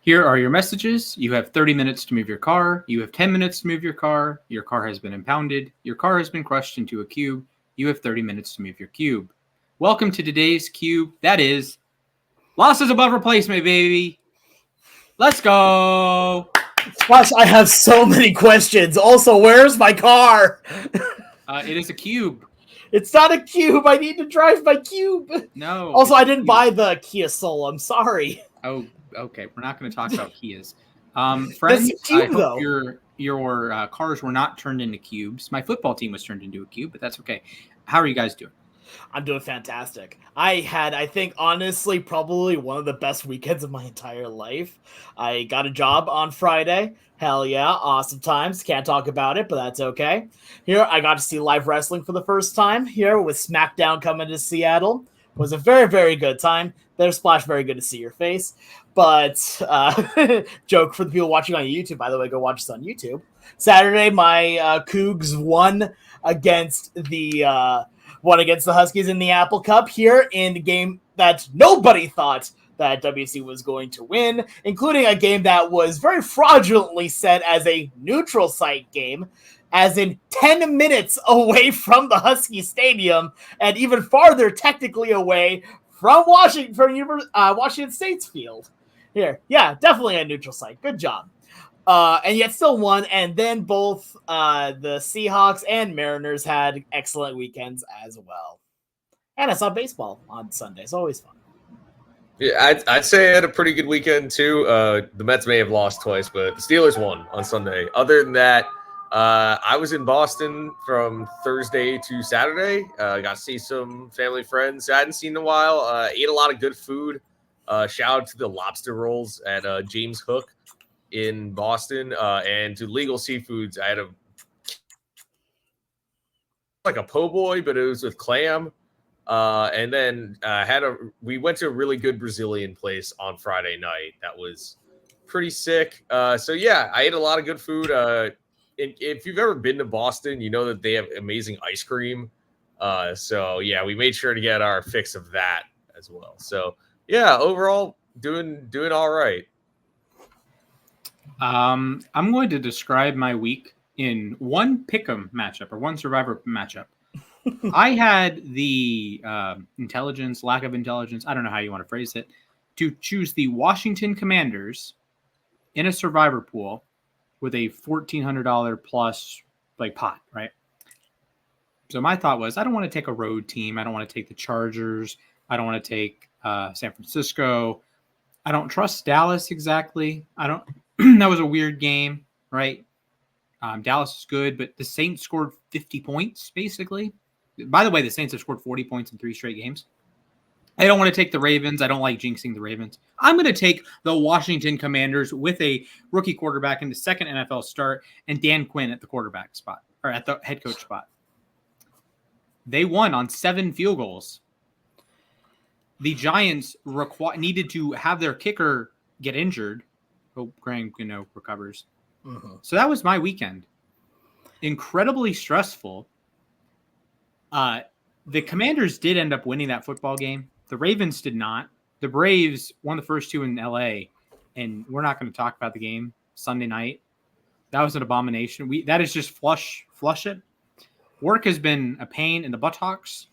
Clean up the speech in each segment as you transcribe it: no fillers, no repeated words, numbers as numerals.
Here are your messages. You have 30 minutes to move your car. You have 10 minutes to move your car. Your car has been impounded. Your car has been crushed into a cube. You have 30 minutes to move your cube. Welcome to today's cube. That is losses above replacement, baby. Let's go. Plus, I have so many questions. Also, where's my car? It is a cube. It's not a cube. I need to drive my cube. No. Also, I didn't buy the Kia Soul. I'm sorry. Oh, okay. We're not going to talk about Kias. Friends, cube, I hope though. your cars were not turned into cubes. My football team was turned into a cube, but that's okay. How are you guys doing? I'm doing fantastic. I think, honestly, probably one of the best weekends of my entire life. I got a job on Friday. Hell yeah, awesome times. Can't talk about it, but that's okay. Here, I got to see live wrestling for the first time here with SmackDown coming to Seattle. It was a very, very good time. There's Splash, very good to see your face. But, joke for the people watching on YouTube, by the way, go watch this on YouTube. Saturday, my Cougs won against the Huskies in the Apple Cup here in the game that nobody thought that WC was going to win, including a game that was very fraudulently set as a neutral site game, as in 10 minutes away from the Husky Stadium and even farther technically away from Washington State's field. Here, yeah, definitely a neutral site. Good job. And yet still won, and then both the Seahawks and Mariners had excellent weekends as well. And I saw baseball on Sunday. It's always fun. Yeah, I'd say I had a pretty good weekend, too. The Mets may have lost twice, but the Steelers won on Sunday. Other than that, I was in Boston from Thursday to Saturday. Got to see some family friends I hadn't seen in a while. Ate a lot of good food. Shout out to the lobster rolls at James Hook in Boston, and to Legal Seafoods. I had a po' boy, but it was with clam. And then we went to a really good Brazilian place on Friday night. That was pretty sick. So yeah, I ate a lot of good food. If you've ever been to Boston, you know that they have amazing ice cream. So yeah, we made sure to get our fix of that as well. So yeah, overall doing all right. I'm going to describe my week in one pick'em matchup or one survivor matchup. I had the lack of intelligence, I don't know how you want to phrase it, to choose the Washington Commanders in a survivor pool with a $1,400 plus pot, right? So my thought was, I don't want to take a road team. I don't want to take the Chargers. I don't want to take San Francisco. I don't trust Dallas exactly. That was a weird game, right? Dallas is good, but the Saints scored 50 points, basically. By the way, the Saints have scored 40 points in 3 straight games. I don't want to take the Ravens. I don't like jinxing the Ravens. I'm going to take the Washington Commanders with a rookie quarterback in the second NFL start and Dan Quinn at the quarterback spot, or at the head coach spot. They won on 7 field goals. The Giants needed to have their kicker get injured. Hope Graham, recovers. Mm-hmm. So that was my weekend. Incredibly stressful. The Commanders did end up winning that football game. The Ravens did not. The Braves won the first 2 in LA, and we're not going to talk about the game Sunday night. That was an abomination. That is just flush it. Work has been a pain in the buttocks.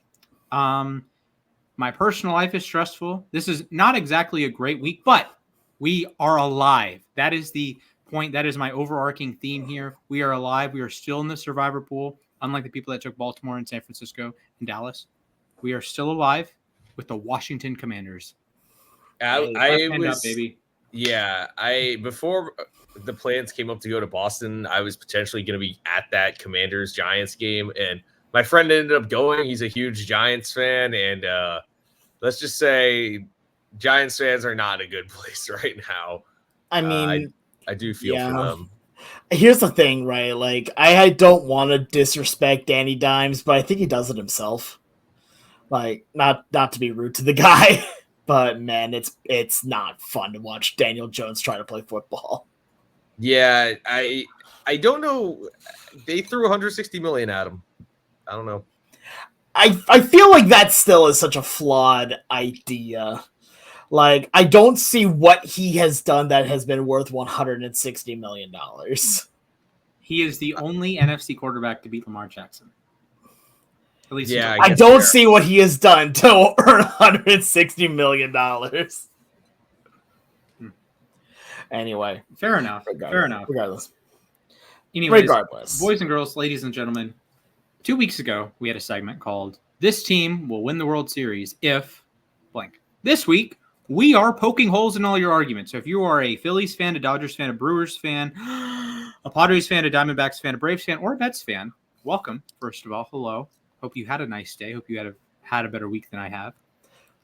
My personal life is stressful. This is not exactly a great week, but we are alive. That is the point. That is my overarching theme here. We are alive. We are still in the survivor pool, unlike the people that took Baltimore and San Francisco and Dallas. We are still alive with the Washington Commanders. Before the plans came up to go to Boston, I was potentially going to be at that Commanders-Giants game, and my friend ended up going. He's a huge Giants fan, and let's just say Giants fans are not in a good place right now. I mean, I do feel for them. Here's the thing, right? I don't want to disrespect Danny Dimes, but I think he does it himself. Not to be rude to the guy, but man, it's not fun to watch Daniel Jones try to play football. Yeah, I don't know. They threw $160 million at him. I don't know. I feel like that still is such a flawed idea. Like, I don't see what he has done that has been worth $160 million. He is the only NFC quarterback to beat Lamar Jackson. At least Yeah, I guess don't fair. see what he has done to earn $160 million. Anyway, fair enough. Fair enough. Regardless. Anyways, boys and girls, ladies and gentlemen, 2 weeks ago, we had a segment called This Team Will Win the World Series If Blank. This week, we are poking holes in all your arguments. So if you are a Phillies fan, a Dodgers fan, a Brewers fan, a Padres fan, a Diamondbacks fan, a Braves fan, or a Mets fan, welcome, first of all. Hello. Hope you had a nice day. Hope you had a better week than I have.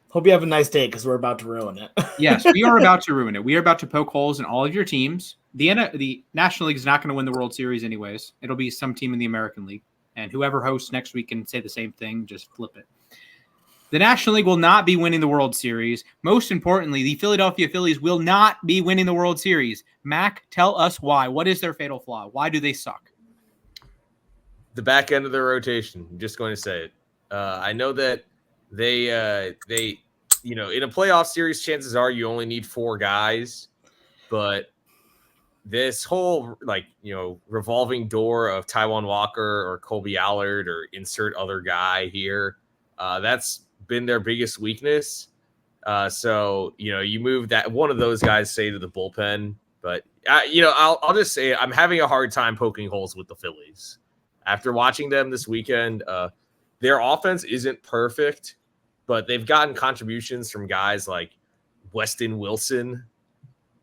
Hope you have a nice day because we're about to ruin it. Yes, we are about to ruin it. We are about to poke holes in all of your teams. The National League is not going to win the World Series anyways. It'll be some team in the American League. And whoever hosts next week can say the same thing. Just flip it. The National League will not be winning the World Series. Most importantly, the Philadelphia Phillies will not be winning the World Series. Mac, tell us why. What is their fatal flaw? Why do they suck? The back end of their rotation. I'm just going to say it. I know that they in a playoff series, chances are you only need 4 guys, but this whole revolving door of Taijuan Walker or Colby Allard or insert other guy here, that's been their biggest weakness. So you move that one of those guys, say, to the bullpen, but I'll just say I'm having a hard time poking holes with the Phillies after watching them this weekend. Their offense isn't perfect, but they've gotten contributions from guys like Weston Wilson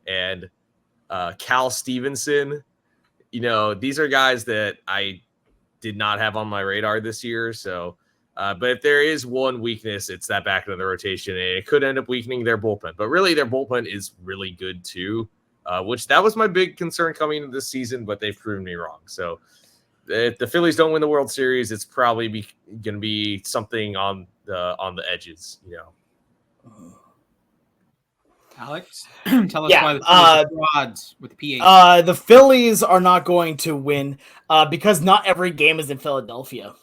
and Cal Stevenson. These are guys that I did not have on my radar this year. So, but if there is one weakness, it's that back end of the rotation, and it could end up weakening their bullpen. But really, their bullpen is really good too, which that was my big concern coming into this season, but they've proven me wrong. So if the Phillies don't win the World Series, it's probably going to be something on the edges, Alex, tell us why the Phillies are odds with the PH. The Phillies are not going to win because not every game is in Philadelphia.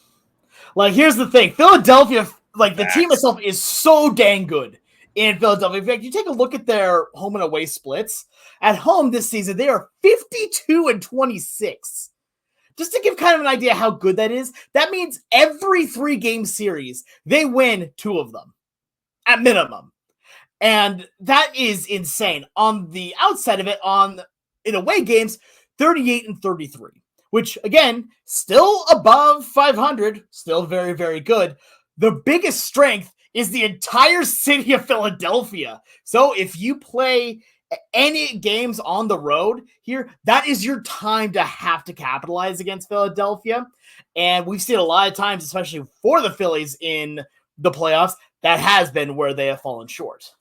Like, here's the thing. Philadelphia, the team itself is so dang good in Philadelphia. In fact, you take a look at their home and away splits. At home this season, they are 52-26. Just to give kind of an idea how good that is, that means every 3-game series, they win 2 of them at minimum. And that is insane. On the outside of it, in away games, 38-33, which again, still above 500, still very, very good. The biggest strength is the entire city of Philadelphia. So if you play any games on the road here, that is your time to have to capitalize against Philadelphia. And we've seen a lot of times, especially for the Phillies in the playoffs, that has been where they have fallen short.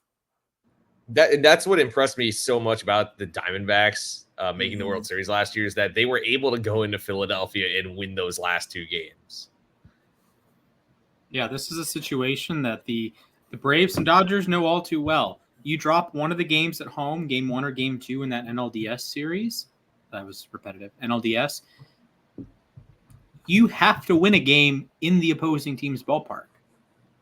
That's what impressed me so much about the Diamondbacks making the World Series last year, is that they were able to go into Philadelphia and win those last 2 games. Yeah, this is a situation that the Braves and Dodgers know all too well. You drop one of the games at home, game 1 or game 2 in that NLDS series. That was repetitive. NLDS. You have to win a game in the opposing team's ballpark,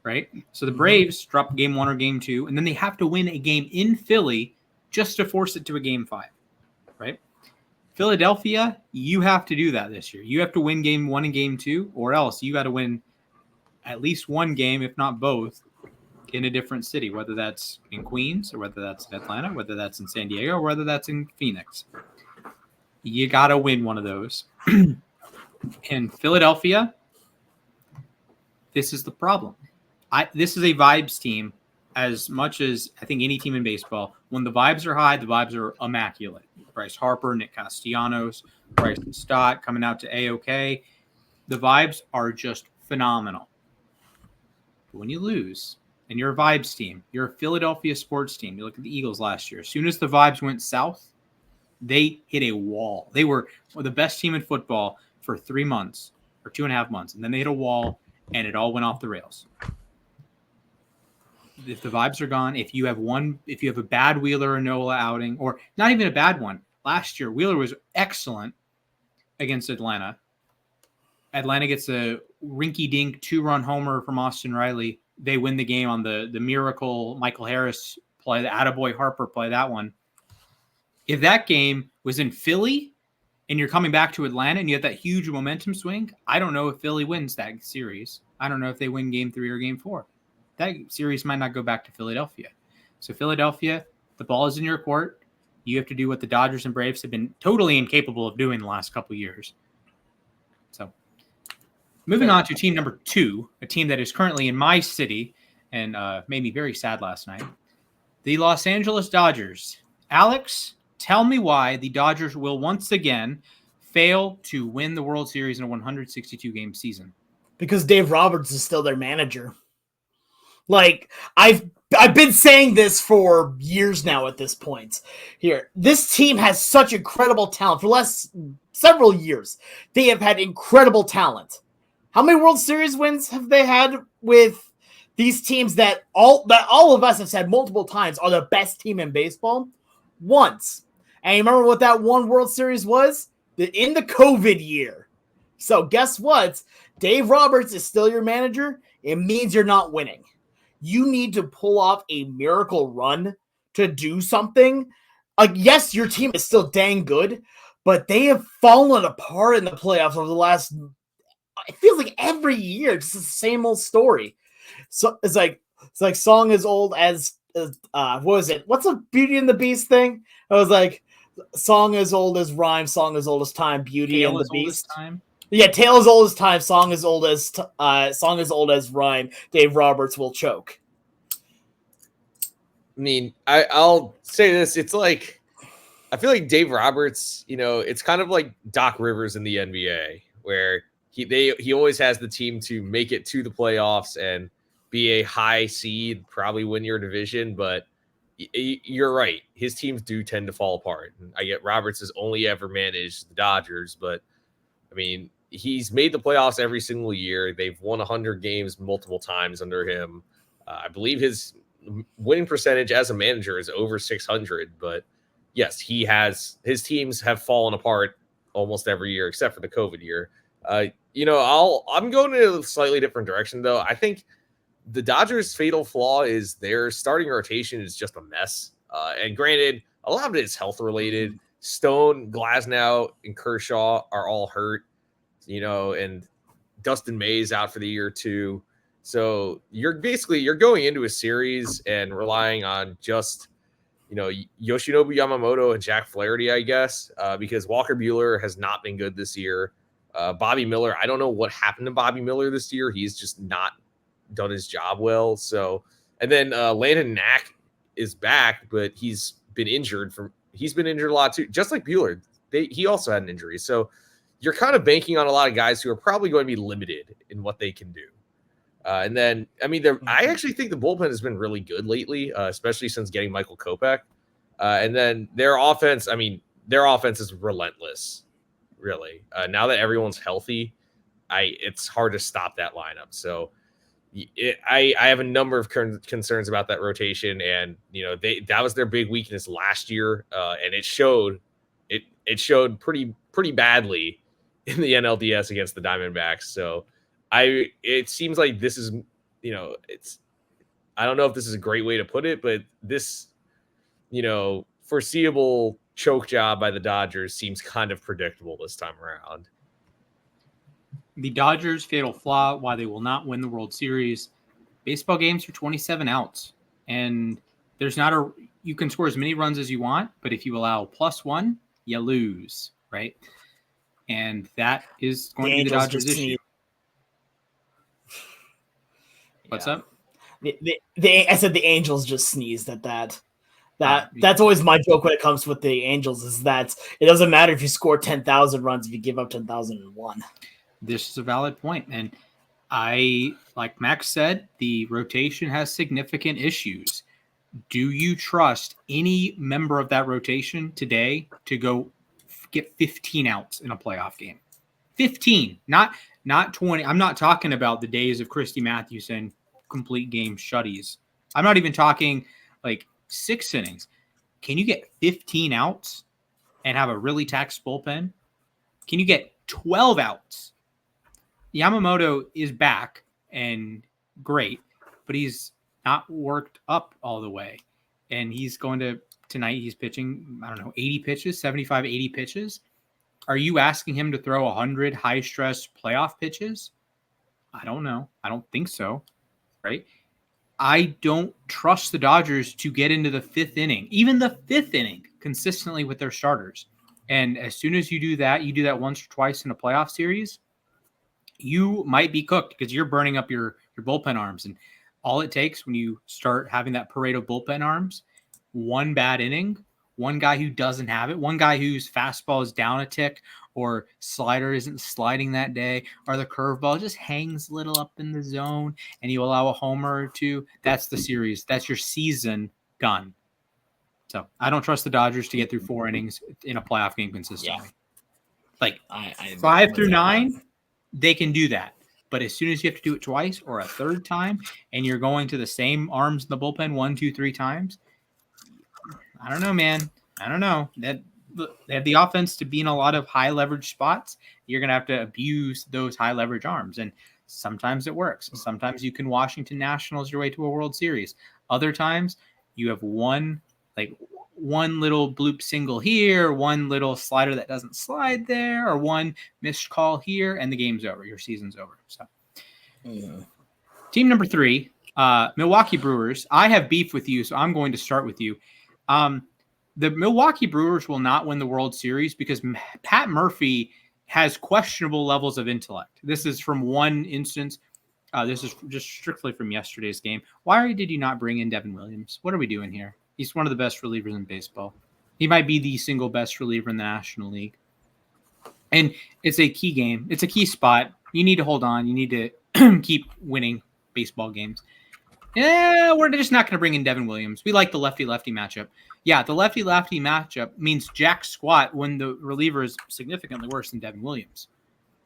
right? So the Braves drop game 1 or game 2, and then they have to win a game in Philly just to force it to a game 5, right? Philadelphia, you have to do that this year. You have to win game 1 and game 2, or else you got to win at least one game, if not both, in a different city, whether that's in Queens or whether that's in Atlanta, whether that's in San Diego or whether that's in Phoenix. You got to win one of those. In Philadelphia, this is the problem. This is a vibes team as much as I think any team in baseball. When the vibes are high, the vibes are immaculate. Bryce Harper, Nick Castellanos, Bryson Stott coming out to A-OK. The vibes are just phenomenal. But when you lose, and you're a vibes team, you're a Philadelphia sports team. You look at the Eagles last year. As soon as the vibes went south, they hit a wall. They were the best team in football for 3 months or 2.5 months. And then they hit a wall, and it all went off the rails. If the vibes are gone, if you have a bad Wheeler or Nola outing, or not even a bad one. Last year, Wheeler was excellent against Atlanta. Atlanta gets a rinky-dink 2-run homer from Austin Riley. They win the game on the miracle Michael Harris play the Attaboy Harper play that one. If that game was in Philly and you're coming back to Atlanta and you have that huge momentum swing, I don't know if Philly wins that series. I don't know if they win game 3 or game 4. That series might not go back to Philadelphia. So Philadelphia, the ball is in your court. You have to do what the Dodgers and Braves have been totally incapable of doing the last couple of years. So moving on to team number 2, a team that is currently in my city and made me very sad last night. The Los Angeles Dodgers. Alex, tell me why the Dodgers will once again fail to win the World Series in a 162-game season. Because Dave Roberts is still their manager. Like, I've been saying this for years now at this point. Here, this team has such incredible talent. For the last several years, they have had incredible talent. How many World Series wins have they had with these teams that all of us have said multiple times are the best team in baseball? Once. And you remember what that one World Series was? In the COVID year. So guess what? Dave Roberts is still your manager. It means you're not winning. You need to pull off a miracle run to do something. Yes, your team is still dang good, but they have fallen apart in the playoffs over the last, it feels like every year, just the same old story. So it's like song as old as what was it? What's a Beauty and the Beast thing? It was like song as old as rhyme, song as old as time, Beauty and the Beast. Yeah, tale as old as time, song as old as rhyme. Dave Roberts will choke. I mean, I'll say this: it's like I feel like Dave Roberts. It's kind of like Doc Rivers in the NBA, where he always has the team to make it to the playoffs and be a high seed, probably win your division. But you're right; his teams do tend to fall apart. And I get Roberts has only ever managed the Dodgers, but I mean, he's made the playoffs every single year. They've won 100 games multiple times under him. I believe his winning percentage as a manager is over 600. But yes, his teams have fallen apart almost every year except for the COVID year. I'm going in a slightly different direction though. I think the Dodgers' fatal flaw is their starting rotation is just a mess. And granted, a lot of it is health related. Stone, Glasnow, and Kershaw are all hurt, and Dustin May's out for the year too. So you're going into a series and relying on just, Yoshinobu Yamamoto and Jack Flaherty, I guess, because Walker Buehler has not been good this year. Bobby Miller, I don't know what happened to Bobby Miller this year. He's just not done his job well. So, and then Landon Knack is back, but he's been injured a lot too, just like Buehler. He also had an injury. So you're kind of banking on a lot of guys who are probably going to be limited in what they can do. And then, I mean, I actually think the bullpen has been really good lately, especially since getting Michael Kopech. And then their offense is relentless, really. Now that everyone's healthy, it's hard to stop that lineup. So I have a number of concerns about that rotation, and that was their big weakness last year, and it showed pretty badly in the NLDS against the Diamondbacks. So it seems like this is I don't know if this is a great way to put it, but this foreseeable choke job by the Dodgers seems kind of predictable this time around. The Dodgers' fatal flaw, why they will not win the World Series. Baseball games are 27 outs, and you can score as many runs as you want, but if you allow +1, you lose, right? And that is going to be the Dodgers' issue. What's up? I said the Angels just sneezed at that. That's always my joke when it comes with the Angels, is that it doesn't matter if you score 10,000 runs if you give up 10,001. This is a valid point. And like Max said, the rotation has significant issues. Do you trust any member of that rotation today to go get 15 outs in a playoff game? 15, not 20. I'm not talking about the days of Christy Mathewson complete game shutties. I'm not even talking like 6 innings. Can you get 15 outs and have a really taxed bullpen? Can you get 12 outs? Yamamoto is back and great, but he's not worked up all the way. and he's going to tonight. He's pitching, I don't know, 80 pitches, 75, 80 pitches. Are you asking him to throw 100 high stress playoff pitches? I don't know. I don't think so. Right. I don't trust the Dodgers to get into the fifth inning, even the fifth inning, consistently with their starters. And as soon as you do that once or twice in a playoff series, you might be cooked because you're burning up your bullpen arms. And all it takes when you start having that parade of bullpen arms, one bad inning, one guy who doesn't have it, one guy whose fastball is down a tick or slider isn't sliding that day, or the curveball just hangs a little up in the zone and you allow a homer or two, that's the series. That's your season done. So I don't trust the Dodgers to get through 4 innings in a playoff game consistently. Yeah. Like I 5 through 9, they can do that. But as soon as you have to do it twice or a third time and you're going to the same arms in the bullpen 1, 2, 3 times, I don't know, man. I don't know. That they have the offense to be in a lot of high leverage spots. You're going to have to abuse those high leverage arms. And sometimes it works. Sometimes you can Washington Nationals your way to a World Series. Other times you have one little bloop single here, one little slider that doesn't slide there, or one missed call here, and the game's over. Your season's over. So, Team number 3, Milwaukee Brewers. I have beef with you, so I'm going to start with you. The Milwaukee Brewers will not win the World Series because Pat Murphy has questionable levels of intellect. This is from one instance. This is just strictly from yesterday's game. Why did you not bring in Devin Williams? What are we doing here? He's one of the best relievers in baseball. He might be the single best reliever in the National League. And it's a key game. It's a key spot. You need to hold on. You need to keep winning baseball games. Yeah, we're just not going to bring in Devin Williams. We like the lefty-lefty matchup. Yeah, the lefty-lefty matchup means jack squat when the reliever is significantly worse than Devin Williams.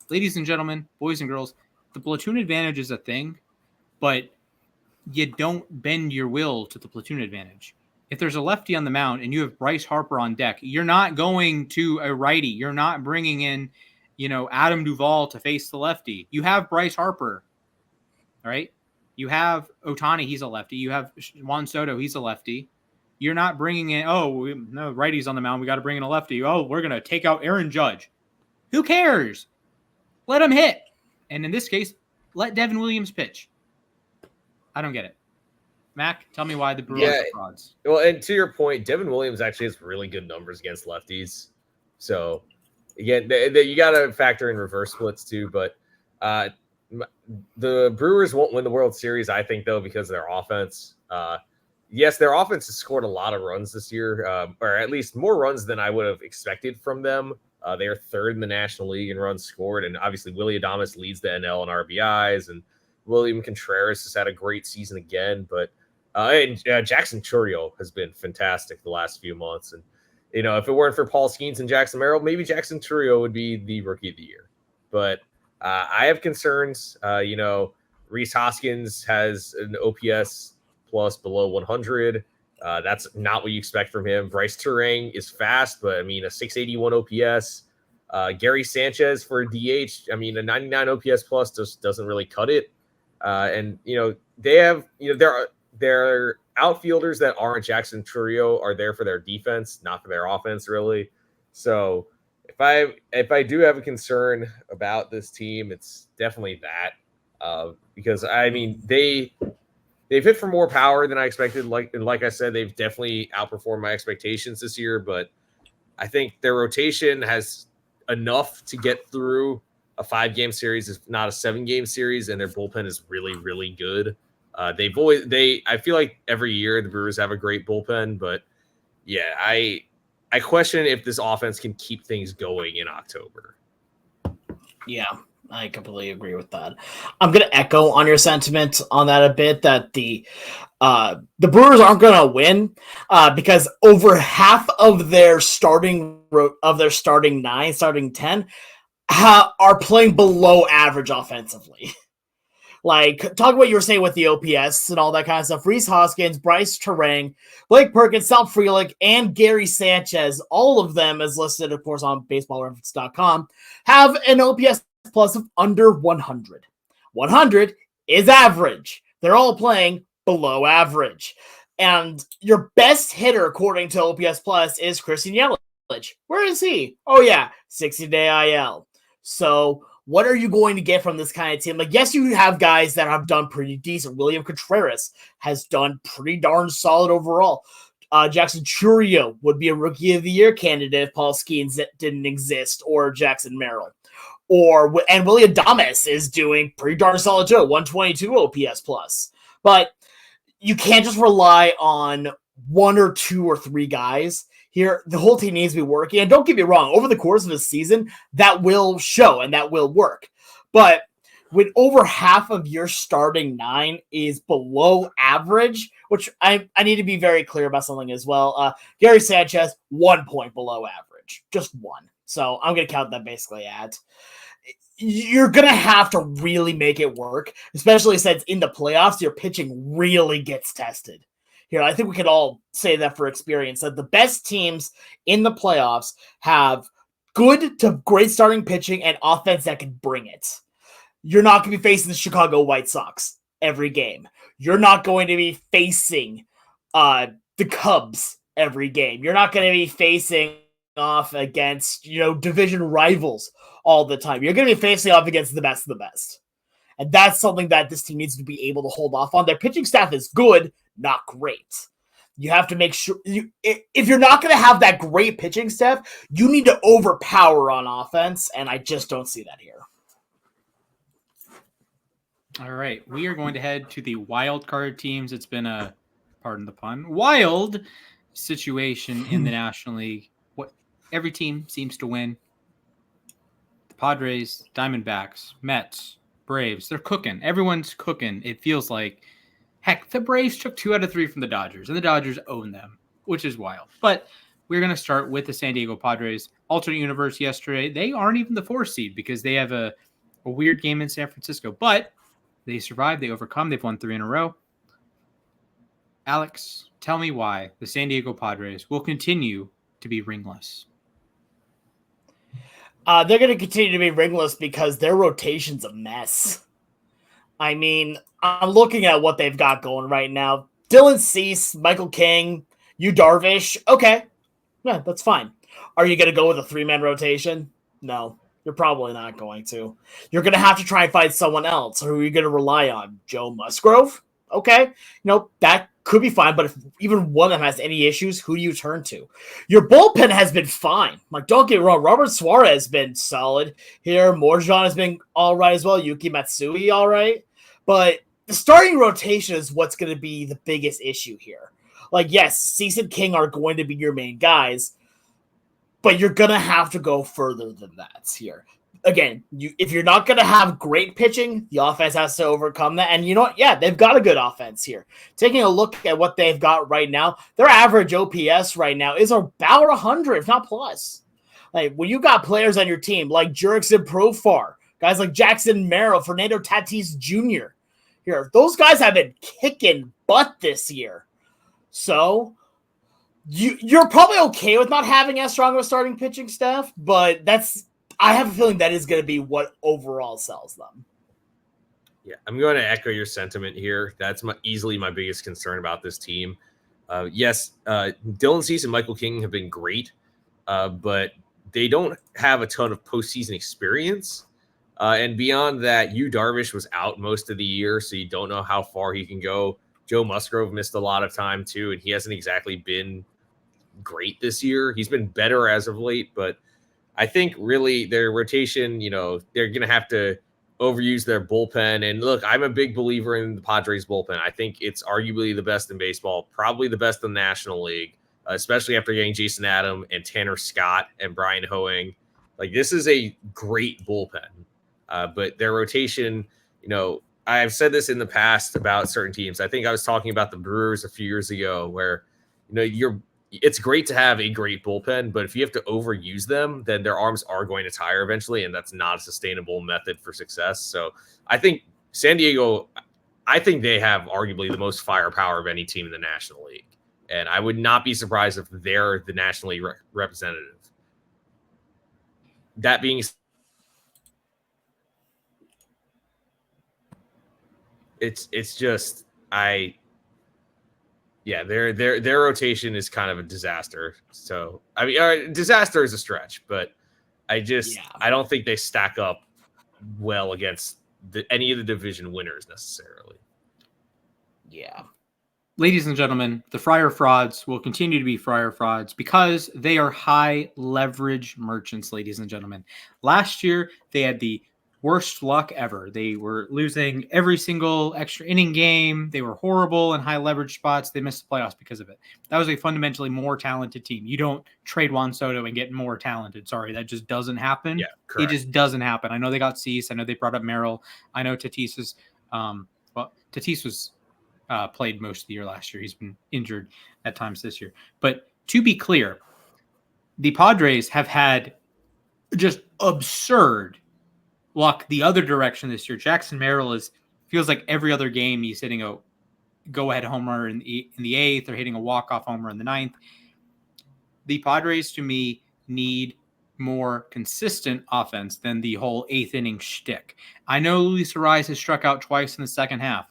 Ladies and gentlemen, boys and girls, the platoon advantage is a thing, but you don't bend your will to the platoon advantage. If there's a lefty on the mound and you have Bryce Harper on deck, you're not going to a righty. You're not bringing in, Adam Duvall to face the lefty. You have Bryce Harper, all right? You have Ohtani, he's a lefty. You have Juan Soto, he's a lefty. You're not bringing in, no, righty's on the mound. We got to bring in a lefty. Oh, we're going to take out Aaron Judge. Who cares? Let him hit. And in this case, let Devin Williams pitch. I don't get it. Mac, tell me why the Brewers are frauds. Well, and to your point, Devin Williams actually has really good numbers against lefties. So, again, you got to factor in reverse splits too. But the Brewers won't win the World Series, I think, though, because of their offense. Yes, their offense has scored a lot of runs this year, or at least more runs than I would have expected from them. They are 3rd in the National League in runs scored, and obviously Willy Adames leads the NL in RBIs, and William Contreras has had a great season again. But Jackson Chourio has been fantastic the last few months, and if it weren't for Paul Skeens and Jackson Merrill, maybe Jackson Chourio would be the Rookie of the Year. But I have concerns. Rhys Hoskins has an OPS plus below 100. That's not what you expect from him. Bryce Turang is fast, but a 681 OPS. Gary Sanchez for a DH, a 99 OPS plus just doesn't really cut it. And they have their outfielders that aren't Jackson Chourio are there for their defense, not for their offense, really. So if I do have a concern about this team, it's definitely that. Because they've hit for more power than I expected. Like I said, they've definitely outperformed my expectations this year. But I think their rotation has enough to get through a 5-game series, if not a 7-game series, and their bullpen is really, really good. I feel like every year the Brewers have a great bullpen, but yeah, I question if this offense can keep things going in October. Yeah, I completely agree with that. I'm going to echo on your sentiment on that a bit, that the Brewers aren't going to win because over half of their starting 10 are playing below average offensively. Like, talk about what you were saying with the OPS and all that kind of stuff. Rhys Hoskins, Bryce Turang, Blake Perkins, Sal Frelick, and Gary Sanchez, all of them, as listed, of course, on baseballreference.com, have an OPS plus of under 100. 100 is average. They're all playing below average. And your best hitter, according to OPS Plus, is Christian Yelich. Where is he? Oh, yeah, 60-day IL. So what are you going to get from this kind of team? Like, yes, you have guys that have done pretty decent. William Contreras has done pretty darn solid overall. Jackson Churio would be a Rookie of the Year candidate if Paul Skeens didn't exist, or Jackson Merrill. And Willie Adames is doing pretty darn solid too, 122 OPS plus. But you can't just rely on one or two or three guys here. The whole team needs to be working. And don't get me wrong, over the course of the season, that will show and that will work. But when over half of your starting nine is below average, which I need to be very clear about something as well. Gary Sanchez, 1 point below average, just one. So I'm going to count that basically at. You're going to have to really make it work, especially since in the playoffs, your pitching really gets tested. Here, I think we can all say that for experience, that the best teams in the playoffs have good to great starting pitching and offense that can bring it. You're not going to be facing the Chicago White Sox every game. You're not going to be facing the Cubs every game. You're not going to be facing off against, division rivals all the time. You're going to be facing off against the best of the best. And that's something that this team needs to be able to hold off on. Their pitching staff is good, not great. You have to make sure, if you're not going to have that great pitching staff, you need to overpower on offense, and I just don't see that here. All right, we are going to head to the wild card teams. It's been a, pardon the pun, wild situation in the National League. What every team seems to win. The Padres, Diamondbacks, Mets, Braves, they're cooking. Everyone's cooking. It feels like, heck, the Braves took 2 out of 3 from the Dodgers, and the Dodgers own them, which is wild. But we're going to start with the San Diego Padres. Alternate universe yesterday, they aren't even the 4th seed because they have a weird game in San Francisco. But they survived. They overcome. They've won 3 in a row. Alex, tell me why the San Diego Padres will continue to be ringless. They're going to continue to be ringless because their rotation's a mess. I mean, I'm looking at what they've got going right now. Dylan Cease, Michael King, Yu Darvish. Okay. Yeah, that's fine. Are you going to go with a 3-man rotation? No. You're probably not going to. You're going to have to try and find someone else. Who are you going to rely on? Joe Musgrove? Okay. That could be fine, but if even one of them has any issues, who do you turn to? Your bullpen has been fine. Like, don't get me wrong. Robert Suarez has been solid here. Morjan has been all right as well. Yuki Matsui, all right. But the starting rotation is what's going to be the biggest issue here. Like, yes, Cease and King are going to be your main guys, but you're going to have to go further than that here. Again, if you're not going to have great pitching, the offense has to overcome that. And you know what? Yeah, they've got a good offense here. Taking a look at what they've got right now, their average OPS right now is about 100, if not plus. Like, when you got players on your team like Jurickson Profar, guys like Jackson Merrill, Fernando Tatis Jr., here, those guys have been kicking butt this year. So you're probably okay with not having as strong of a starting pitching staff, but I have a feeling that is going to be what overall sells them. Yeah, I'm going to echo your sentiment here. That's easily my biggest concern about this team. Yes, Dylan Cease and Michael King have been great, but they don't have a ton of postseason experience. And beyond that, Yu Darvish was out most of the year, so you don't know how far he can go. Joe Musgrove missed a lot of time too, and he hasn't exactly been great this year. He's been better as of late, but I think really their rotation, they're going to have to overuse their bullpen. And look, I'm a big believer in the Padres bullpen. I think it's arguably the best in baseball, probably the best in the National League, especially after getting Jason Adam and Tanner Scott and Brian Hoeing. Like, this is a great bullpen. But their rotation, I've said this in the past about certain teams. I think I was talking about the Brewers a few years ago where, it's great to have a great bullpen, but if you have to overuse them, then their arms are going to tire eventually, and that's not a sustainable method for success. So I think San Diego, they have arguably the most firepower of any team in the National League. And I would not be surprised if they're the National League representative. That being said, it's just, Yeah, their rotation is kind of a disaster. So I mean, disaster is a stretch, but I don't think they stack up well against any of the division winners necessarily. Yeah. Ladies and gentlemen, the Friar frauds will continue to be Friar frauds because they are high leverage merchants, ladies and gentlemen. Last year, they had the worst luck ever. They were losing every single extra inning game. They were horrible in high leverage spots. They missed the playoffs because of it. That was a fundamentally more talented team. You don't trade Juan Soto and get more talented. Sorry, that just doesn't happen. Yeah, correct. It just doesn't happen. I know they got Cease. I know they brought up Merrill. I know Tatis is, Tatis was played most of the year last year. He's been injured at times this year. But to be clear, the Padres have had just absurd luck the other direction this year. Jackson Merrill feels like every other game he's hitting a go-ahead homer in the eighth or hitting a walk-off homer in the ninth. The Padres, to me, need more consistent offense than the whole eighth inning shtick. I know Luis Ariz has struck out twice in the second half.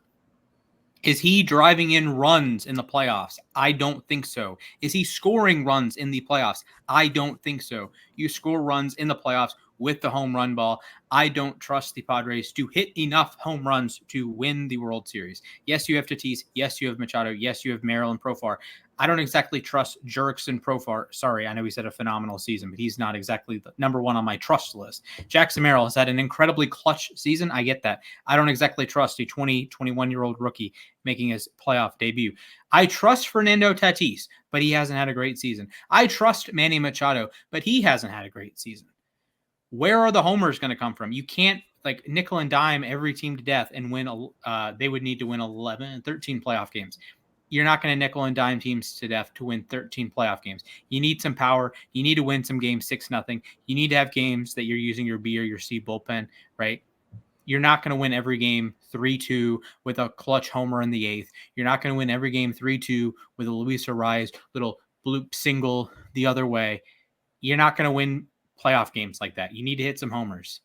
Is he driving in runs in the playoffs? I don't think so. Is he scoring runs in the playoffs? I don't think so. You score runs in the playoffs with the home run ball. I don't trust the Padres to hit enough home runs to win the World Series. Yes, you have Tatis. Yes, you have Machado. Yes, you have Merrill and Profar. I don't exactly trust Jerks and Profar. Sorry, I know he's had a phenomenal season, but he's not exactly the number one on my trust list. Jackson Merrill has had an incredibly clutch season. I get that. I don't exactly trust a 21-year-old rookie making his playoff debut. I trust Fernando Tatis, but he hasn't had a great season. I trust Manny Machado, but he hasn't had a great season. Where are the homers going to come from? You can't nickel and dime every team to death and win. They would need to win 11 and 13 playoff games. You're not going to nickel and dime teams to death to win 13 playoff games. You need some power. You need to win some games 6-0. You need to have games that you're using your B or your C bullpen, right? You're not going to win every game 3-2 with a clutch homer in the eighth. You're not going to win every game 3-2 with a Luis Ariz little bloop single the other way. You're not going to win playoff games like that. You need to hit some homers.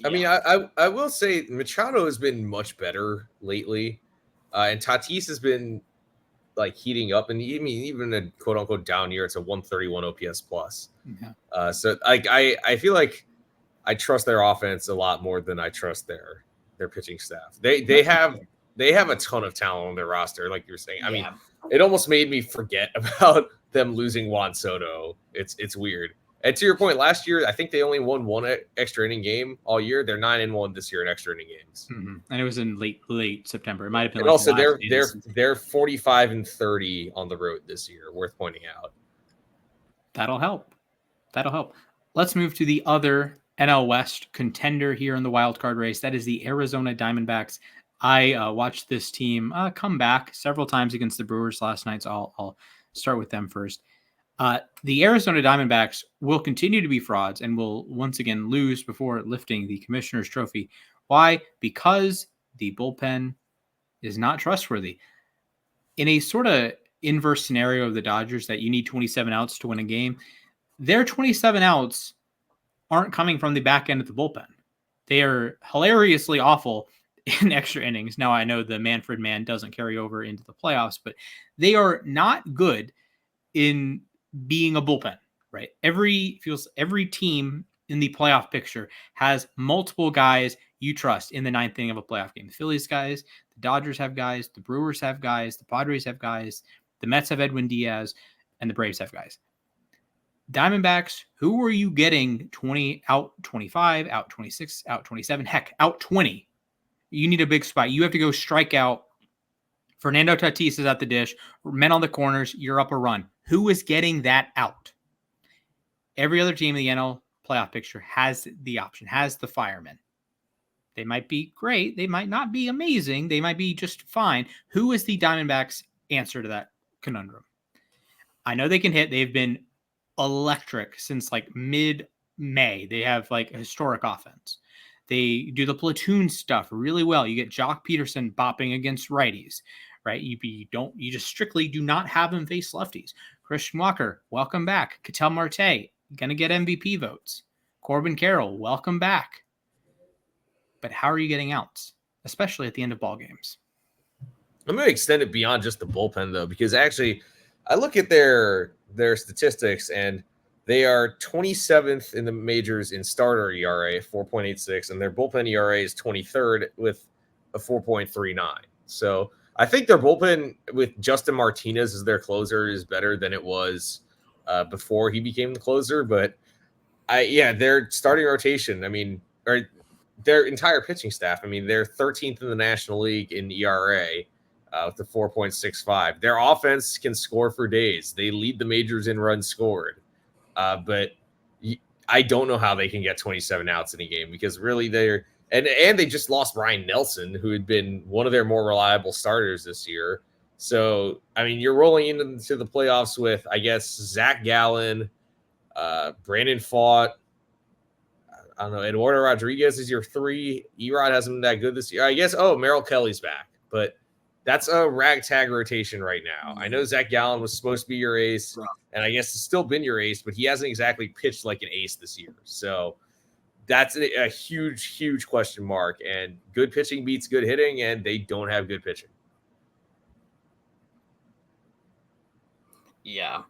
I mean, I will say Machado has been much better lately. And Tatis has been heating up, and even a quote unquote down year, it's a 131 OPS plus. Yeah. So I feel like I trust their offense a lot more than I trust their pitching staff. They have a ton of talent on their roster, like you were saying. I mean, it almost made me forget about them losing Juan Soto. It's weird. And to your point, last year, I think they only won one extra inning game all year. They're 9-1 this year in extra inning games. Mm-hmm. And it was in late September. It might have been. And also, they're 45-30 on the road this year. Worth pointing out. That'll help. Let's move to the other NL West contender here in the wild card race. That is the Arizona Diamondbacks. I watched this team come back several times against the Brewers last night, so I'll start with them first. The Arizona Diamondbacks will continue to be frauds and will once again lose before lifting the Commissioner's Trophy. Why? Because the bullpen is not trustworthy. In a sort of inverse scenario of the Dodgers that you need 27 outs to win a game, their 27 outs aren't coming from the back end of the bullpen. They are hilariously awful in extra innings. Now, I know the Manfred man doesn't carry over into the playoffs, but they are not good in being a bullpen, right? Every team in the playoff picture has multiple guys you trust in the ninth inning of a playoff game. The Phillies guys, the Dodgers have guys, the Brewers have guys, the Padres have guys, the Mets have Edwin Diaz, and the Braves have guys. Diamondbacks, who are you getting 20 out 25, out 26, out 27, heck, out 20? You need a big spot. You have to go strike out. Fernando Tatis is at the dish. Men on the corners. You're up a run. Who is getting that out? Every other team in the NL playoff picture has the option, has the firemen. They might be great. They might not be amazing. They might be just fine. Who is the Diamondbacks' answer to that conundrum? I know they can hit. They've been electric since mid-May. They have a historic offense. They do the platoon stuff really well. You get Jock Peterson bopping against righties, right? You just strictly do not have him face lefties. Christian Walker, welcome back. Ketel Marte, going to get MVP votes. Corbin Carroll, welcome back. But how are you getting outs, especially at the end of ball games? I'm going to extend it beyond just the bullpen, though, because actually I look at their statistics, and they are 27th in the majors in starter ERA, 4.86, and their bullpen ERA is 23rd with a 4.39. So I think their bullpen with Justin Martinez as their closer is better than it was before he became the closer. But their starting rotation, I mean, or their entire pitching staff, I mean, they're 13th in the National League in ERA with a 4.65. Their offense can score for days. They lead the majors in runs scored. But I don't know how they can get 27 outs in a game, because really they're and they just lost Ryan Nelson, who had been one of their more reliable starters this year. So, I mean, you're rolling into the playoffs with, I guess, Zach Gallen, Brandon Pfaadt, I don't know, Eduardo Rodriguez is your 3. Erod hasn't been that good this year. I guess, Merrill Kelly's back. But that's a ragtag rotation right now. I know Zach Gallen was supposed to be your ace, and I guess it's still been your ace, but he hasn't exactly pitched like an ace this year. So that's a huge, huge question mark. And good pitching beats good hitting, and they don't have good pitching. Yeah,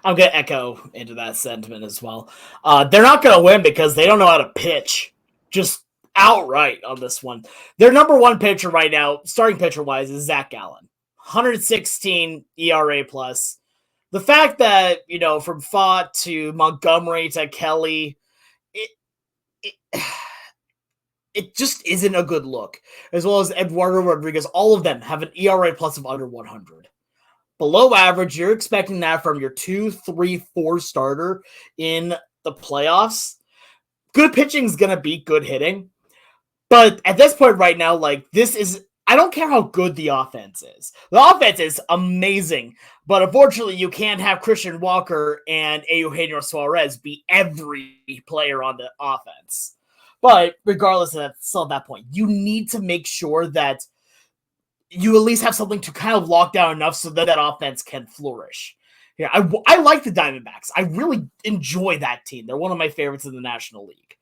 I'm going to echo into that sentiment as well. They're not going to win because they don't know how to pitch. Just outright on this one. Their number one pitcher right now, starting pitcher wise, is Zach Gallen, 116 ERA plus. The fact that, from Pfaadt to Montgomery to Kelly, it just isn't a good look. As well as Eduardo Rodriguez, all of them have an ERA plus of under 100. Below average, you're expecting that from your 2, 3, 4 starter in the playoffs. Good pitching is going to beat good hitting. But at this point right now, I don't care how good the offense is. The offense is amazing. But unfortunately, you can't have Christian Walker and Eugenio Suarez be every player on the offense. But regardless of that, still at that point, you need to make sure that you at least have something to kind of lock down enough so that offense can flourish. Yeah, I like the Diamondbacks. I really enjoy that team. They're one of my favorites in the National League.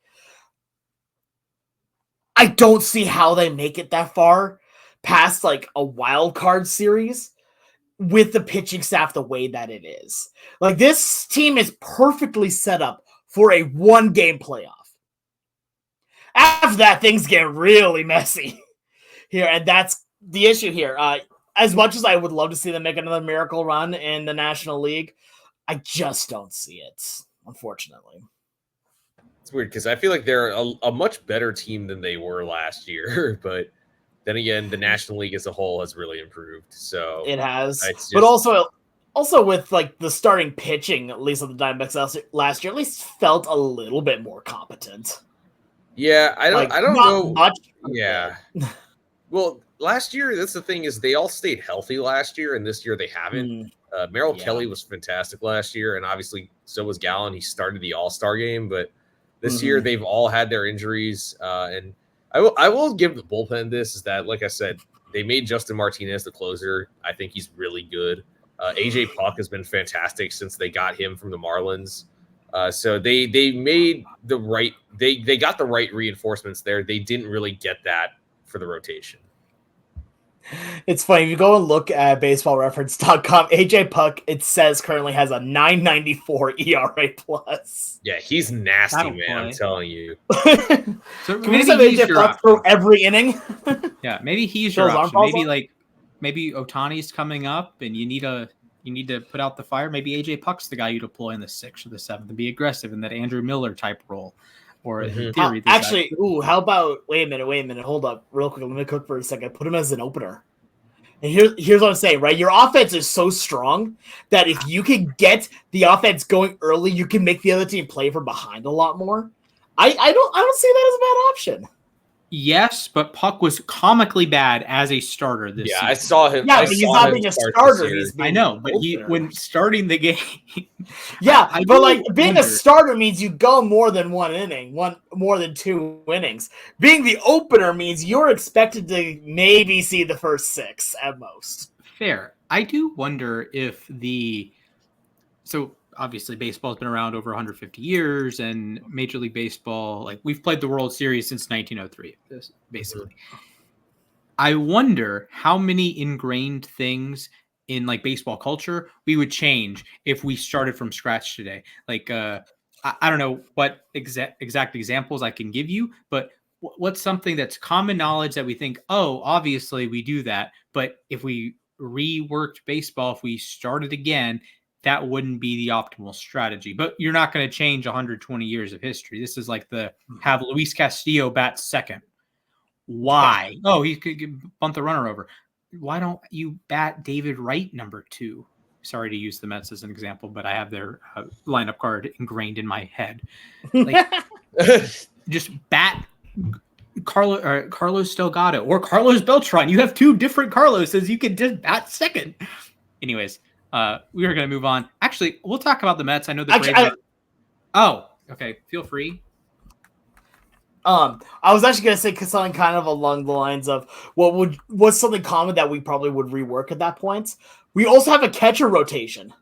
I don't see how they make it that far past a wild card series with the pitching staff the way that it is. This team is perfectly set up for a 1-game playoff. After that, things get really messy here, and that's the issue here. As much as I would love to see them make another miracle run in the National League, I just don't see it, unfortunately. It's weird because I feel like they're a much better team than they were last year, but then again, the National League as a whole has really improved. So it has, but also with the starting pitching, at least on the Diamondbacks last year, at least felt a little bit more competent. Yeah, I don't know much. Yeah. Well, last year, that's the thing, is they all stayed healthy last year, and this year they haven't. Merrill Kelly was fantastic last year, and obviously so was Gallen. He started the All-Star game, but this year they've all had their injuries. And I will give the bullpen this, is that, like I said, they made Justin Martinez the closer. I think he's really good. AJ Puck has been fantastic since they got him from the Marlins. So they made the right they got the right reinforcements there. They didn't really get that for the rotation. It's funny, if you go and look at baseballreference.com, AJ Puck, it says currently has a 9.94 ERA plus. Yeah, he's nasty, man. I'm telling you. So can we just have AJ Puck through every inning? Yeah, maybe he's your option. Maybe Ohtani's coming up and you need to put out the fire. Maybe AJ Puck's the guy you deploy in the 6th or the 7th and be aggressive in that Andrew Miller type role. Or in theory, how about wait a minute, hold up real quick. Let me cook for a second. Put him as an opener. And here's what I'm saying, right? Your offense is so strong that if you can get the offense going early, you can make the other team play from behind a lot more. I don't see that as a bad option. Yes, but Puck was comically bad as a starter this season. I saw him. Yeah, but he's not being a starter. I know, but when starting the game. Yeah, but being a starter means you go more than one inning, more than 2 innings. Being the opener means you're expected to maybe see the first 6 at most. Fair. I do wonder if obviously baseball's been around over 150 years, and Major League Baseball, we've played the World Series since 1903, basically. I wonder how many ingrained things in like baseball culture we would change if we started from scratch today. Like, I don't know what exact examples I can give you, but what's something that's common knowledge that we think, oh, obviously we do that, but if we reworked baseball, if we started again, that wouldn't be the optimal strategy. But you're not going to change 120 years of history. This is like the have Luis Castillo bat second. Why? Oh, he could bunt the runner over. Why don't you bat David Wright number 2? Sorry to use the Mets as an example, but I have their lineup card ingrained in my head. Like, just bat Carlos Delgado or Carlos Beltran. You have 2 different Carloses. You can just bat second. Anyways, we are going to move on. Actually, we'll talk about the Mets. I know the Braves. Oh, okay. Feel free. I was actually gonna say something kind of along the lines of what's something common that we probably would rework at that point. We also have a catcher rotation.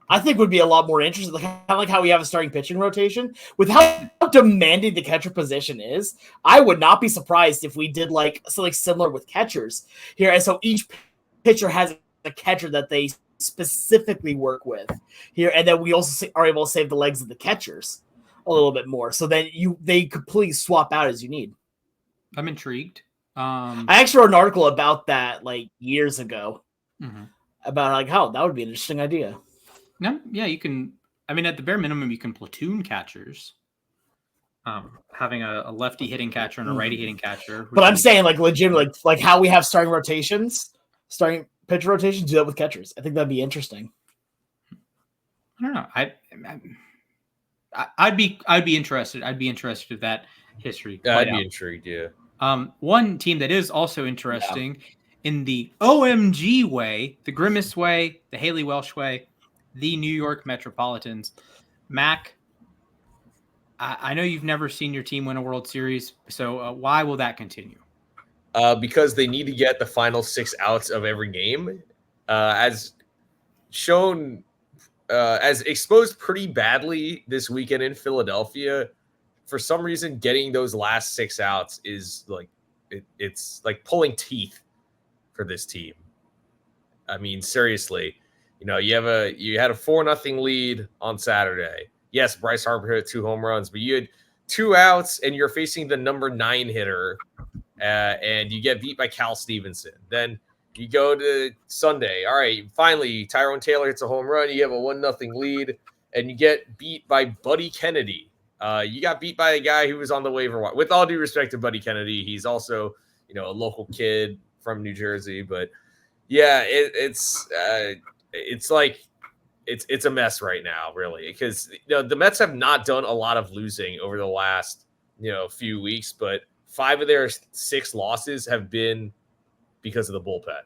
I think would be a lot more interesting, kind of like how we have a starting pitching rotation. With how demanding the catcher position is, I would not be surprised if we did like something similar with catchers here. And so each pitcher has a catcher that they specifically work with here, and then we also are able to save the legs of the catchers a little bit more, so then they completely swap out as you need. I'm intrigued. I actually wrote an article about that like years ago, about like how that would be an interesting idea. Yeah, you can. I mean, at the bare minimum, you can platoon catchers. Having a lefty hitting catcher and a righty hitting catcher. But I'm saying like legitimately, like how we have starting pitcher rotations, do that with catchers. I think that'd be interesting. I don't know. I'd be interested. I'd be interested in that history. Yeah, I'd be intrigued. Yeah. One team that is also interesting in the OMG way, the Grimace way, the Haley Welsh way, the New York Metropolitans. Mac, I know you've never seen your team win a World Series, so why will that continue? Because they need to get the final 6 outs of every game, as shown. As exposed pretty badly this weekend in Philadelphia, for some reason, getting those last 6 outs is like it's like pulling teeth for this team. I mean, seriously, you had a 4-0 lead on Saturday. Yes, Bryce Harper hit 2 home runs, but you had 2 outs and you're facing the number 9 hitter, and you get beat by Cal Stevenson. Then you go to Sunday. All right, finally, Tyrone Taylor hits a home run. You have a 1-0 lead, and you get beat by Buddy Kennedy. You got beat by a guy who was on the waiver wire. With all due respect to Buddy Kennedy, he's also a local kid from New Jersey. But yeah, it's like it's a mess right now, really, because the Mets have not done a lot of losing over the last few weeks, but 5 of their 6 losses have been because of the bullpen,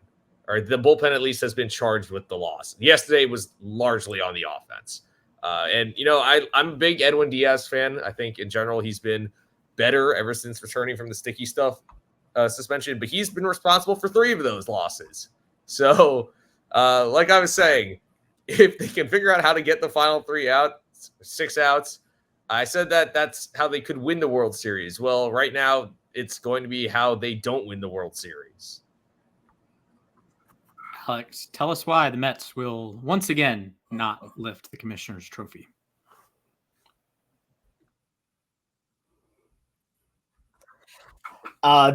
or the bullpen at least has been charged with the loss. Yesterday was largely on the offense. And I'm a big Edwin Diaz fan. I think in general, he's been better ever since returning from the sticky stuff suspension, but he's been responsible for 3 of those losses. So like I was saying, if they can figure out how to get the final 6 outs, I said that's how they could win the World Series. Well, right now it's going to be how they don't win the World Series. Alex, tell us why the Mets will once again not lift the Commissioner's Trophy.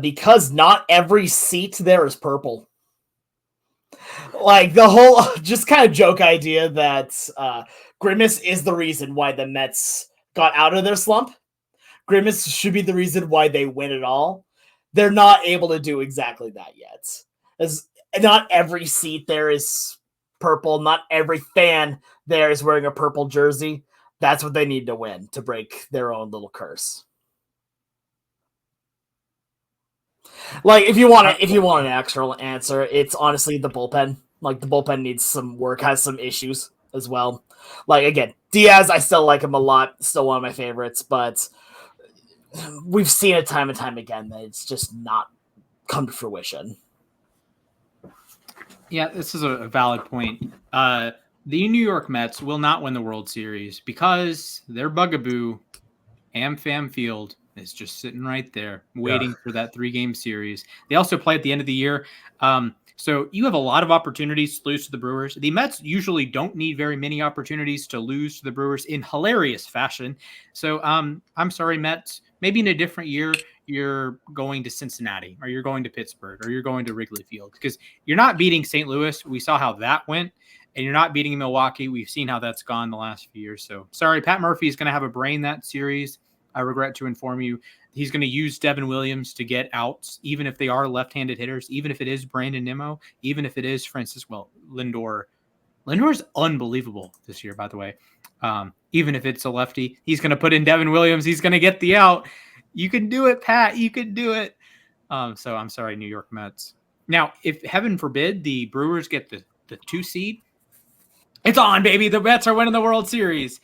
Because not every seat there is purple. Like the whole just kind of joke idea that Grimace is the reason why the Mets got out of their slump. Grimace should be the reason why they win it all. They're not able to do exactly that yet. As not every seat there is purple. Not every fan there is wearing a purple jersey. That's what they need to win to break their own little curse. Like if you want an actual answer, it's honestly the bullpen. Like the bullpen needs some work, has some issues as well. Like again, Diaz, I still like him a lot. Still one of my favorites, but we've seen it time and time again that it's just not come to fruition. Yeah, this is a valid point. The New York Mets will not win the World Series because their bugaboo, AmFam Field, is just sitting right there, waiting for that 3-game series. They also play at the end of the year. So you have a lot of opportunities to lose to the Brewers. The Mets usually don't need very many opportunities to lose to the Brewers in hilarious fashion. So I'm sorry, Mets. Maybe in a different year, you're going to Cincinnati or you're going to Pittsburgh or you're going to Wrigley Field because you're not beating St. Louis. We saw how that went. And you're not beating Milwaukee. We've seen how that's gone the last few years. So sorry, Pat Murphy is going to have a brain that series. I regret to inform you. He's going to use Devin Williams to get outs, even if they are left-handed hitters, even if it is Brandon Nimmo, even if it is Lindor. Lindor's unbelievable this year, by the way. Even if it's a lefty, he's going to put in Devin Williams. He's going to get the out. You can do it, Pat. You can do it. So I'm sorry, New York Mets. Now, if heaven forbid the Brewers get the 2 seed, it's on, baby. The Mets are winning the World Series.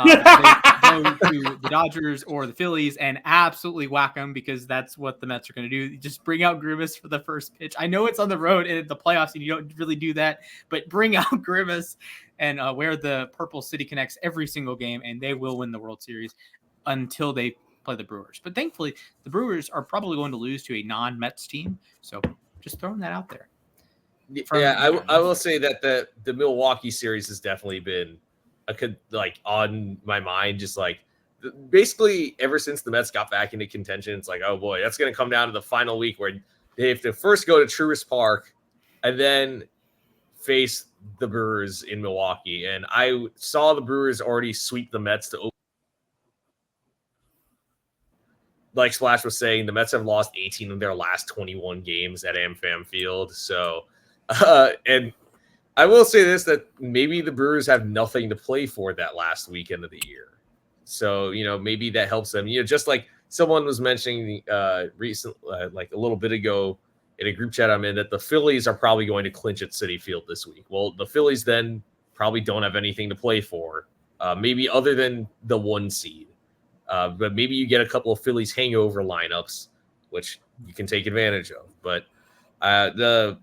They go to the Dodgers or the Phillies and absolutely whack them because that's what the Mets are going to do. Just bring out Grimace for the first pitch. I know it's on the road and the playoffs and you don't really do that, but bring out Grimace and wear the purple City Connects every single game, and they will win the World Series until they play the Brewers. But thankfully, the Brewers are probably going to lose to a non-Mets team, so just throwing that out there. I will say that the Milwaukee series has definitely been on my mind, just like basically ever since the Mets got back into contention. It's like, oh boy, that's going to come down to the final week where they have to first go to Truist Park and then face the Brewers in Milwaukee. And I saw the Brewers already sweep the Mets to open. Like Splash was saying, the Mets have lost 18 of their last 21 games at AmFam Field. So, and I will say this, that maybe the Brewers have nothing to play for that last weekend of the year. So, maybe that helps them. Just like someone was mentioning recently, like a little bit ago in a group chat I'm in, that the Phillies are probably going to clinch at Citi Field this week. Well, the Phillies then probably don't have anything to play for, maybe other than the 1 seed. But maybe you get a couple of Phillies hangover lineups, which you can take advantage of. But the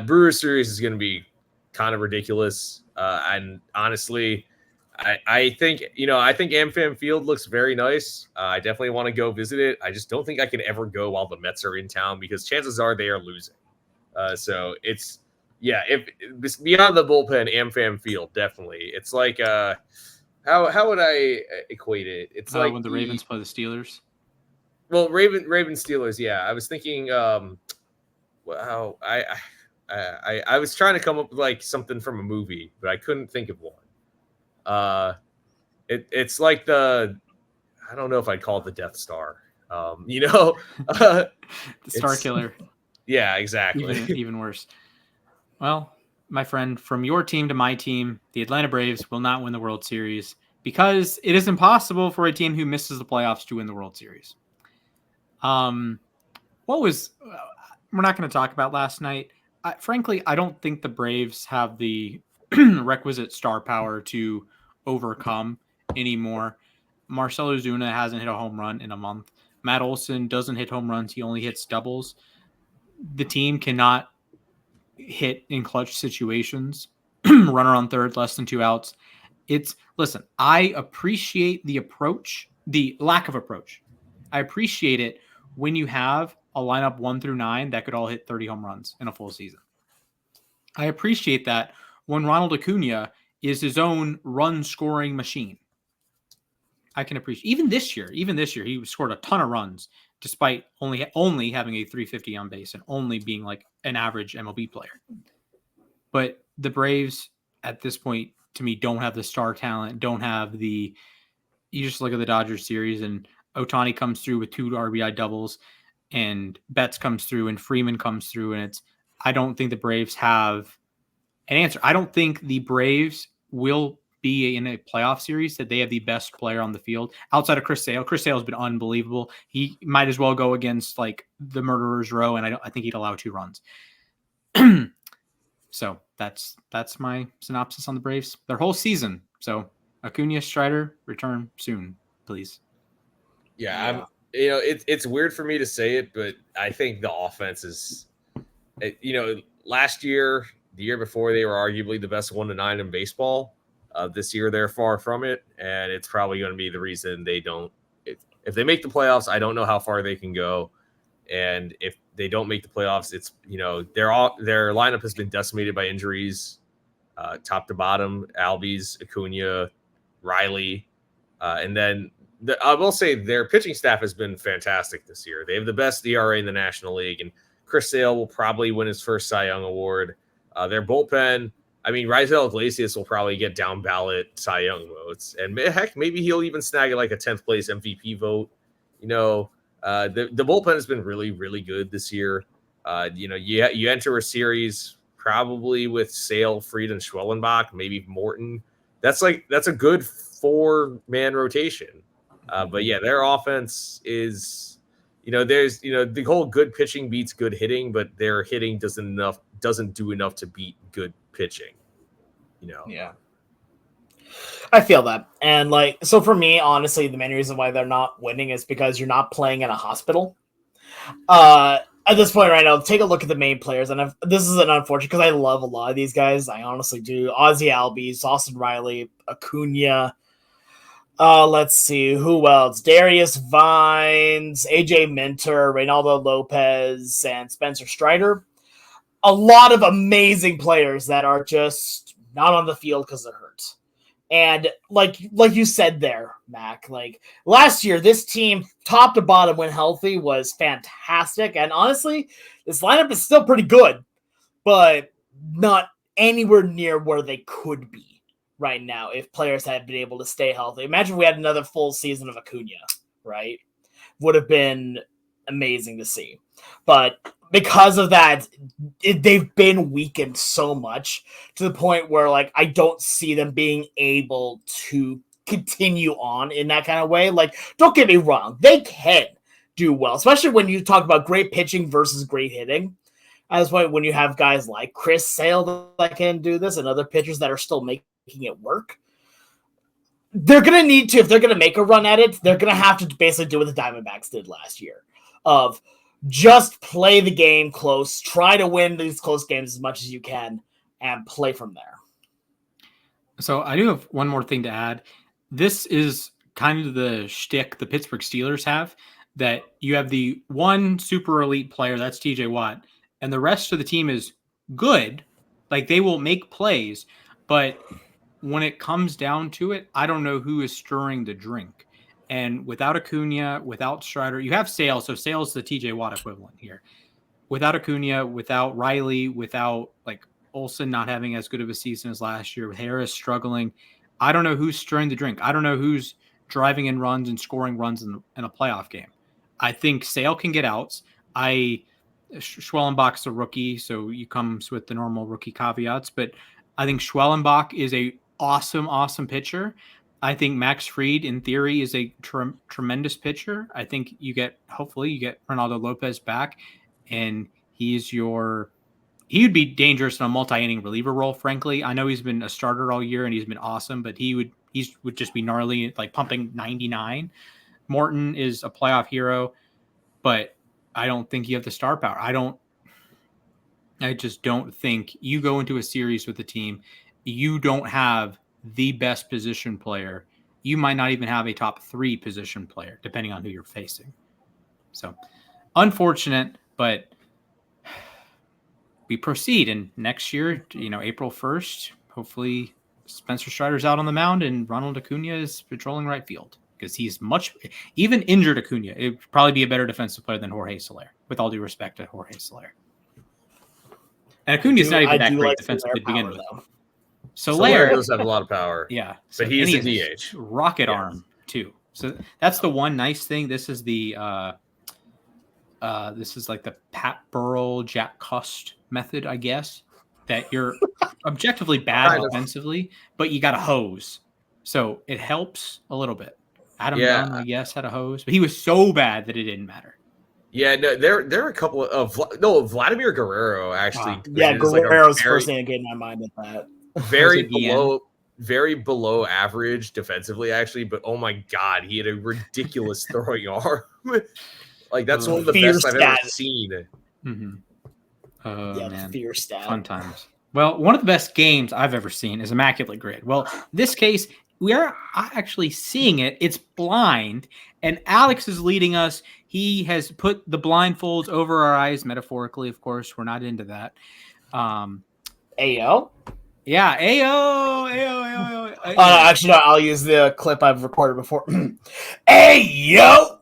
Brewers series is going to be kind of ridiculous. And honestly, I think AmFam Field looks very nice. I definitely want to go visit it. I just don't think I can ever go while the Mets are in town because chances are they are losing. So if it's beyond the bullpen, AmFam Field, definitely. It's like, how would I equate it? It's like when the Ravens play the Steelers. Well, Raven Steelers. Yeah, I was thinking. Wow, I was trying to come up with like something from a movie, but I couldn't think of one. It's like I don't know if I'd call it the Death Star. The Star Killer. Yeah, exactly. Even worse. Well, my friend, from your team to my team, the Atlanta Braves will not win the World Series because it is impossible for a team who misses the playoffs to win the World Series. We're not going to talk about last night. Frankly, I don't think the Braves have the requisite star power to overcome anymore. Marcell Ozuna hasn't hit a home run in a month. Matt Olson doesn't hit home runs. He only hits doubles. The team cannot hit in clutch situations. Runner on third, less than 2 outs. Listen, I appreciate the lack of approach. I appreciate it when you have a lineup 1 through 9 that could all hit 30 home runs in a full season. I appreciate that when Ronald Acuna is his own run scoring machine. I can appreciate even this year, he scored a ton of runs despite only having a 350 on base and only being like an average MLB player. But the Braves at this point, to me, don't have the star talent, you just look at the Dodgers series and Ohtani comes through with 2 RBI doubles and Betts comes through and Freeman comes through. And I don't think the Braves have an answer. I don't think the Braves will be in a playoff series that they have the best player on the field outside of Chris Sale. Chris Sale has been unbelievable. He might as well go against like the Murderers Row, and I think he'd allow 2 runs. So that's my synopsis on the Braves, their whole season. So Acuna, Strider, return soon, please. Yeah. It's weird for me to say it, but I think the offense is, last year, the year before, they were arguably the best 1-9 in baseball. This year, they're far from it, and it's probably going to be the reason they don't. If they make the playoffs, I don't know how far they can go. And if they don't make the playoffs, it's, their lineup has been decimated by injuries, top to bottom. Albies, Acuna, Riley, and then I will say their pitching staff has been fantastic this year. They have the best ERA in the National League, and Chris Sale will probably win his first Cy Young award. Their bullpen, I mean, Raisel Iglesias will probably get down ballot Cy Young votes, and heck, maybe he'll even snag like a 10th place MVP vote. The bullpen has been really, really good this year. You enter a series probably with Sale, Fried, and Schwellenbach, maybe Morton. That's a good 4-man rotation. But yeah, their offense is, there's, the whole good pitching beats good hitting, but their hitting doesn't do enough to beat good pitching. Yeah. I feel that. And so for me, honestly, the main reason why they're not winning is because you're not playing in a hospital. At this point right now, take a look at the main players. And this is an unfortunate, because I love a lot of these guys. I honestly do. Ozzie Albies, Austin Riley, Acuna. Let's see, who else? Darius Vines, AJ Minter, Reynaldo Lopez, and Spencer Strider. A lot of amazing players that are just not on the field because they're hurt. And like you said there, Mac, last year, this team, top to bottom, when healthy, was fantastic. And honestly, this lineup is still pretty good, but not anywhere near where they could be right now if players had been able to stay healthy. Imagine if we had another full season of Acuna, right? Would have been amazing to see. But because of that, they've been weakened so much to the point where, I don't see them being able to continue on in that kind of way. Don't get me wrong. They can do well, especially when you talk about great pitching versus great hitting. At this point, when you have guys like Chris Sale that can do this and other pitchers that are still making it work, they're going to need to, if they're going to make a run at it, they're going to have to basically do what the Diamondbacks did last year of just play the game close, try to win these close games as much as you can, and play from there. So I do have one more thing to add. This is kind of the shtick the Pittsburgh Steelers have, that you have the one super elite player, that's TJ Watt, and the rest of the team is good. They will make plays, but when it comes down to it, I don't know who is stirring the drink. And without Acuna, without Strider, you have Sale. So Sale's the TJ Watt equivalent here. Without Acuna, without Riley, without Olsen not having as good of a season as last year, with Harris struggling, I don't know who's stirring the drink. I don't know who's driving in runs and scoring runs in a playoff game. I think Sale can get outs. Schwellenbach's a rookie, so he comes with the normal rookie caveats. But I think Schwellenbach is a awesome pitcher. I think Max Fried, in theory, is a tremendous pitcher. I think hopefully you get Reynaldo Lopez back, and he would be dangerous in a multi-inning reliever role, frankly. I know he's been a starter all year, and he's been awesome, but he would just be gnarly, pumping 99. Morton is a playoff hero, but I don't think you have the star power. I just don't think you go into a series with a team, you don't have the best position player. You might not even have a top 3 position player, depending on who you're facing. So unfortunate, but we proceed. And next year, April 1st, hopefully Spencer Strider's out on the mound and Ronald Acuna is patrolling right field, because he's even injured Acuna, it would probably be a better defensive player than Jorge Soler, with all due respect to Jorge Soler. And Acuna's not even that great defensively to begin with. Soler does have a lot of power. Yeah. But he's a DH. Rocket arm, too. So that's the one nice thing. This is the Pat Burrell, Jack Cust method, I guess, that you're objectively bad offensively, but you got a hose. So it helps a little bit. Adam Dunn, I guess, had a hose, but he was so bad that it didn't matter. Yeah, no, there are a couple of Vladimir Guerrero actually. Guerrero's first thing that came to my mind at that. Very below average defensively, actually, but oh my god, he had a ridiculous throwing arm. That's one of the best I've ever seen. Mm-hmm. Man. Fear stat. Fun times. Well, one of the best games I've ever seen is Immaculate Grid. Well, this case, we are actually seeing it. It's blind, And Alex is leading us. He has put the blindfolds over our eyes, metaphorically, of course. We're not into that. Ayo. Yeah, ayo, ayo, ayo, ayo. Actually, no, I'll use the clip I've recorded before. Ayo!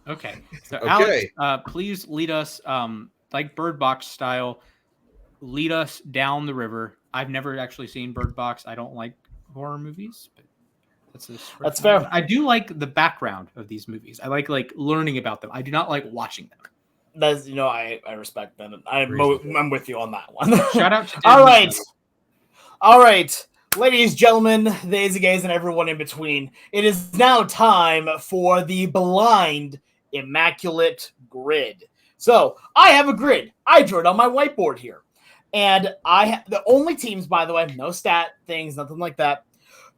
Okay. So, Okay. Alex, please lead us, like Bird Box style, lead us down the river. I've never actually seen Bird Box. I don't like horror movies, but That's fair. I do like the background of these movies. I like learning about them. I do not like watching them. That's I respect that. I'm with you on that one. Shout out to All right, ladies, gentlemen, theys and gays, and everyone in between. It is now time for the blind immaculate grid. So I have a grid. I drew it on my whiteboard here, and the only teams, by the way, no stat things, nothing like that.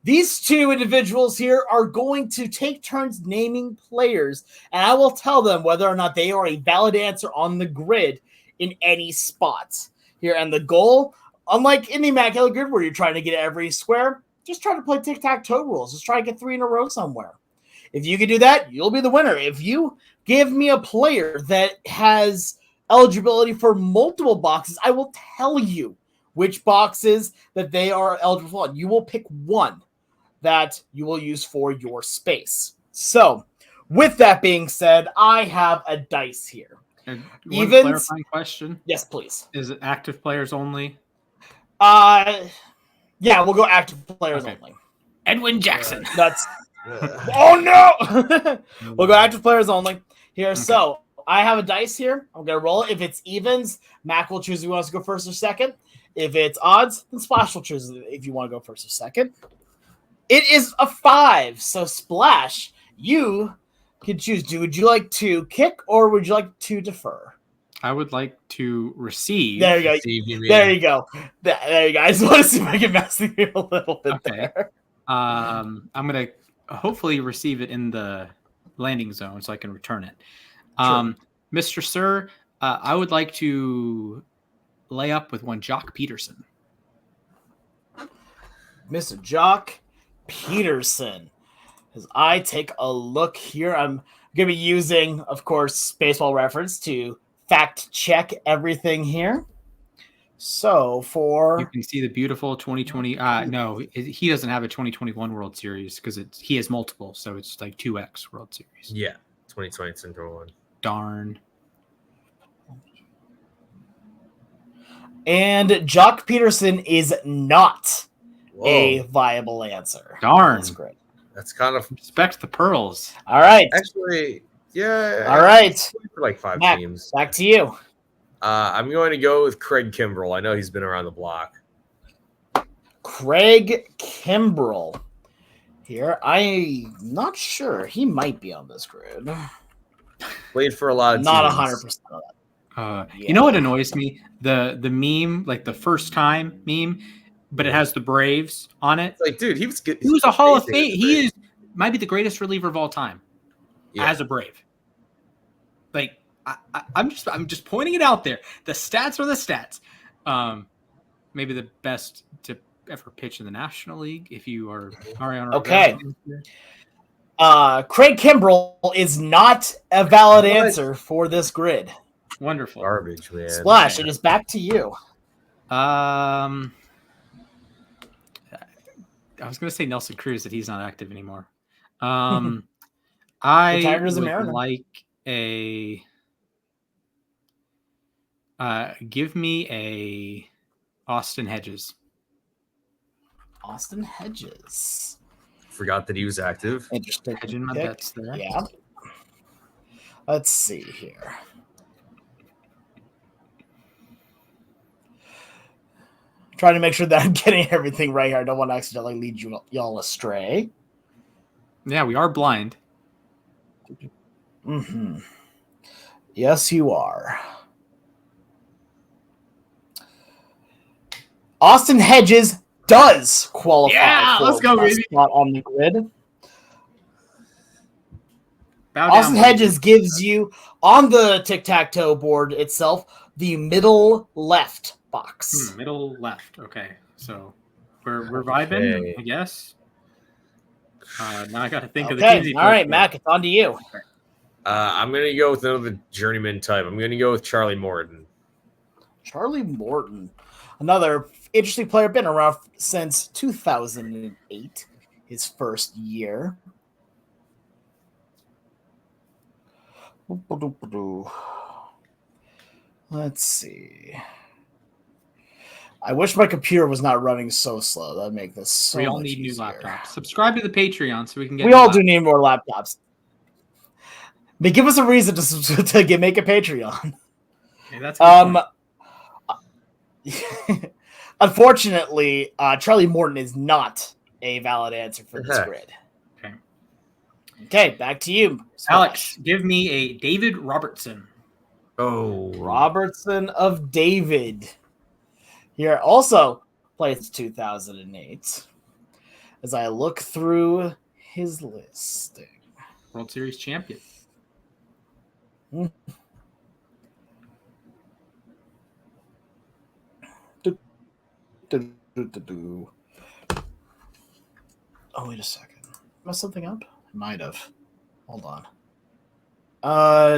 These two individuals here are going to take turns naming players, and I will tell them whether or not they are a valid answer on the grid in any spot here. And the goal, unlike in the Immaculate Grid where you're trying to get every square, just try to play tic-tac-toe rules. Just try to get 3 in a row somewhere. If you can do that, you'll be the winner. If you give me a player that has eligibility for multiple boxes, I will tell you which boxes that they are eligible for. You will pick one that you will use for your space. So, with that being said, I have a dice here. And one clarifying question. Yes, please. Is it active players only? Yeah, we'll go active players only. Edwin Jackson. That's oh no! We'll go active players only here. Okay. So I have a dice here. I'm gonna roll it. If it's evens, Mac will choose if he wants to go first or second. If it's odds, then Splash will choose if you want to go first or second. It is a 5, so Splash, you can choose. Would you like to kick or would you like to defer? I would like to receive. There you go. There you go. There you go. I just want to see if I can mess with you a little bit there. I'm going to hopefully receive it in the landing zone so I can return it. Sure. Mr. Sir, I would like to lay up with one Jock Peterson. Mr. Jock Peterson. As I take a look here, I'm going to be using, of course, Baseball Reference to fact check everything here. So you can see the beautiful 2020. No, he doesn't have a 2021 World Series because he has multiple, so it's like 2x World Series. Yeah, 2020 Central one. Darn. And Jock Peterson is not a viable answer. Darn. That's great. That's kind of respect the pearls. All right. Actually, yeah. All right. For like 5 Mac, teams. Back to you. I'm going to go with Craig Kimbrell. I know he's been around the block. Craig Kimbrell. Here, I'm not sure. He might be on this grid. Played for a lot of not teams. 100% of that. You know what annoys me? The meme, like the first time meme, but it has the Braves on it. It's like, dude, he was good. He was a Hall of Fame. He might be the greatest reliever of all time as a Brave. Like, I'm just pointing it out there. The stats are the stats. Maybe the best to ever pitch in the National League if you are Mariano. Okay. Craig Kimbrell is not a valid answer for this grid. Wonderful. Garbage, man. Splash, it is back to you. I was going to say Nelson Cruz, that he's not active anymore. I would like a give me a Austin Hedges. Austin Hedges. Forgot that he was active. Interesting. Hedging my bets there. Yeah. Let's see here. Trying to make sure that I'm getting everything right here. I don't want to accidentally lead y'all astray. Yeah, we are blind. Mm-hmm. Yes, you are. Austin Hedges does qualify for let's go, baby. Spot on the grid. Austin Hedges gives you, on the tic-tac-toe board itself, the middle left box. Middle left. Okay. So we're vibing, I guess. Now I got to think of the teams. Okay, all right, Mac, it's on to you. I'm going to go with another journeyman type. I'm going to go with Charlie Morton. Charlie Morton, another interesting player, been around since 2008, his first year. Let's see. I wish my computer was not running so slow. That'd make this so We all much need new easier. laptops. Subscribe to the Patreon so we can get. We all do need more laptops. But give us a reason to make a Patreon. Okay, that's a good point. Unfortunately, Charlie Morton is not a valid answer for this grid. Okay, back to you, Alex. Give me a David Robertson. Oh, Robertson of David. Here also plays 2008. As I look through his listing, World Series champion. Oh, wait a second. Messed something up? Might have. Hold on.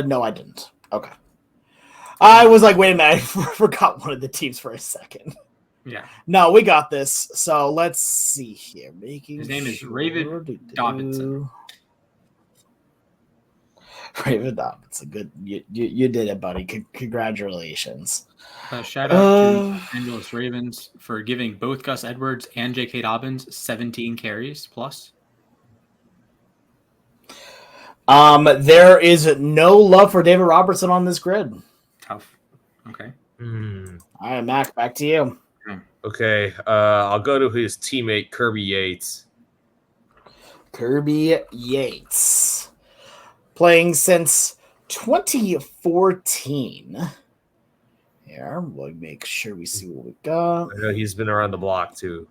No, I didn't. Okay. I was like, wait a minute, I forgot one of the teams for a second. Yeah. No, we got this. So let's see here. His name is Raven Davidson. Raven Davidson. Good. You did it, buddy. Congratulations. Shout out to Los Angeles Ravens for giving both Gus Edwards and J.K. Dobbins 17 carries plus. There is no love for David Robertson on this grid. Tough. Okay. All right, Mac, back to you. Okay. I'll go to his teammate Kirby Yates. Kirby Yates, playing since 2014. Here, we'll make sure we see what we got. I know he's been around the block too.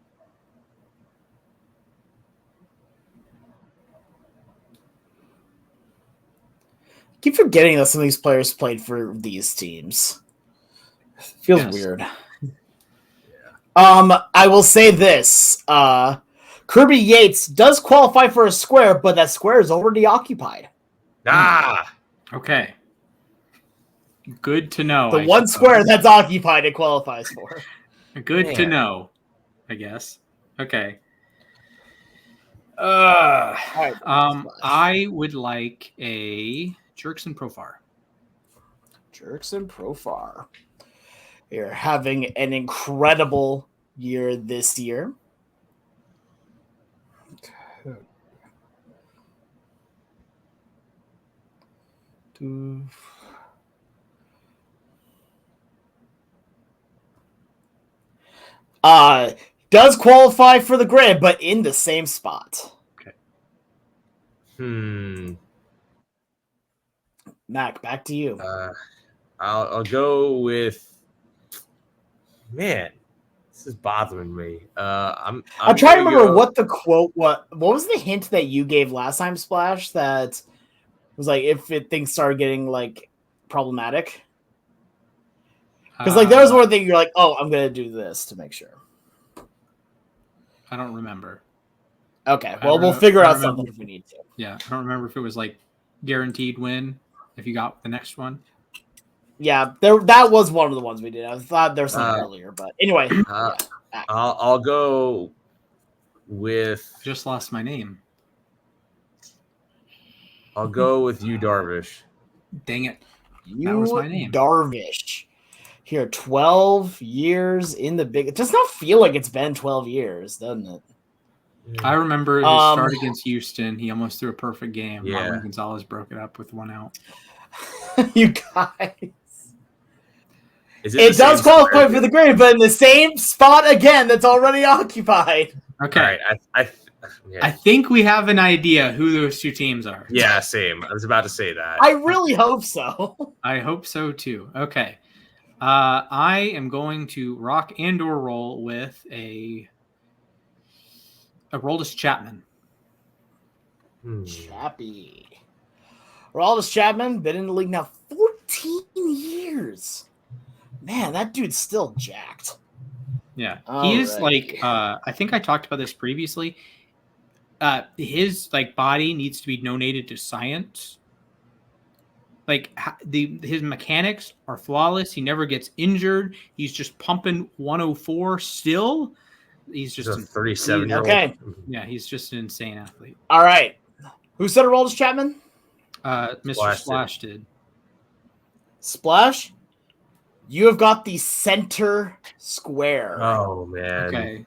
Keep forgetting that some of these players played for these teams. Feels weird. I will say this. Kirby Yates does qualify for a square, but that square is already occupied. Okay. Good to know. The one square that's occupied it qualifies for. Good to know, I guess. Okay. Right, I would like a Jerkson Profar. Jerkson Profar. You're having an incredible year this year. Does qualify for the grid, but in the same spot. Okay. Mac, back to you. I'll go with. Man, this is bothering me. I'm trying to remember what the quote. What was the hint that you gave last time, Splash? That was like if things started getting like problematic. Because like there was one thing you're like, oh, I'm gonna do this to make sure. I don't remember. Okay, well we'll figure out something if we need to. Yeah, I don't remember if it was like guaranteed win if you got the next one. Yeah, that was one of the ones we did. I thought there was something earlier, but anyway. I'll go with. I just lost my name. I'll go with you, Darvish. Dang it! That was my name. Darvish. Here, 12 years in the big. It does not feel like it's been 12 years, doesn't it? I remember his start against Houston. He almost threw a perfect game. Yeah. Marvin Gonzalez broke it up with 1 out. You guys. It does qualify for the grade, but in the same spot again that's already occupied. Okay. Right, I think we have an idea who those two teams are. Yeah, same. I was about to say that. I really hope so. I hope so too. Okay. I am going to rock and/or roll with a Aroldis Chapman. Chappie. Aroldis Chapman, been in the league now 14 years. Man, that dude's still jacked. Yeah. He is like, I think I talked about this previously. his like body needs to be donated to science. Like his mechanics are flawless. He never gets injured. He's just pumping 104 still. He's just a 37-year-old. Okay. Yeah, he's just an insane athlete. All right. Who said Aroldis Chapman? Mr. Splash did. Splash? You have got the center square. Oh, man. Okay.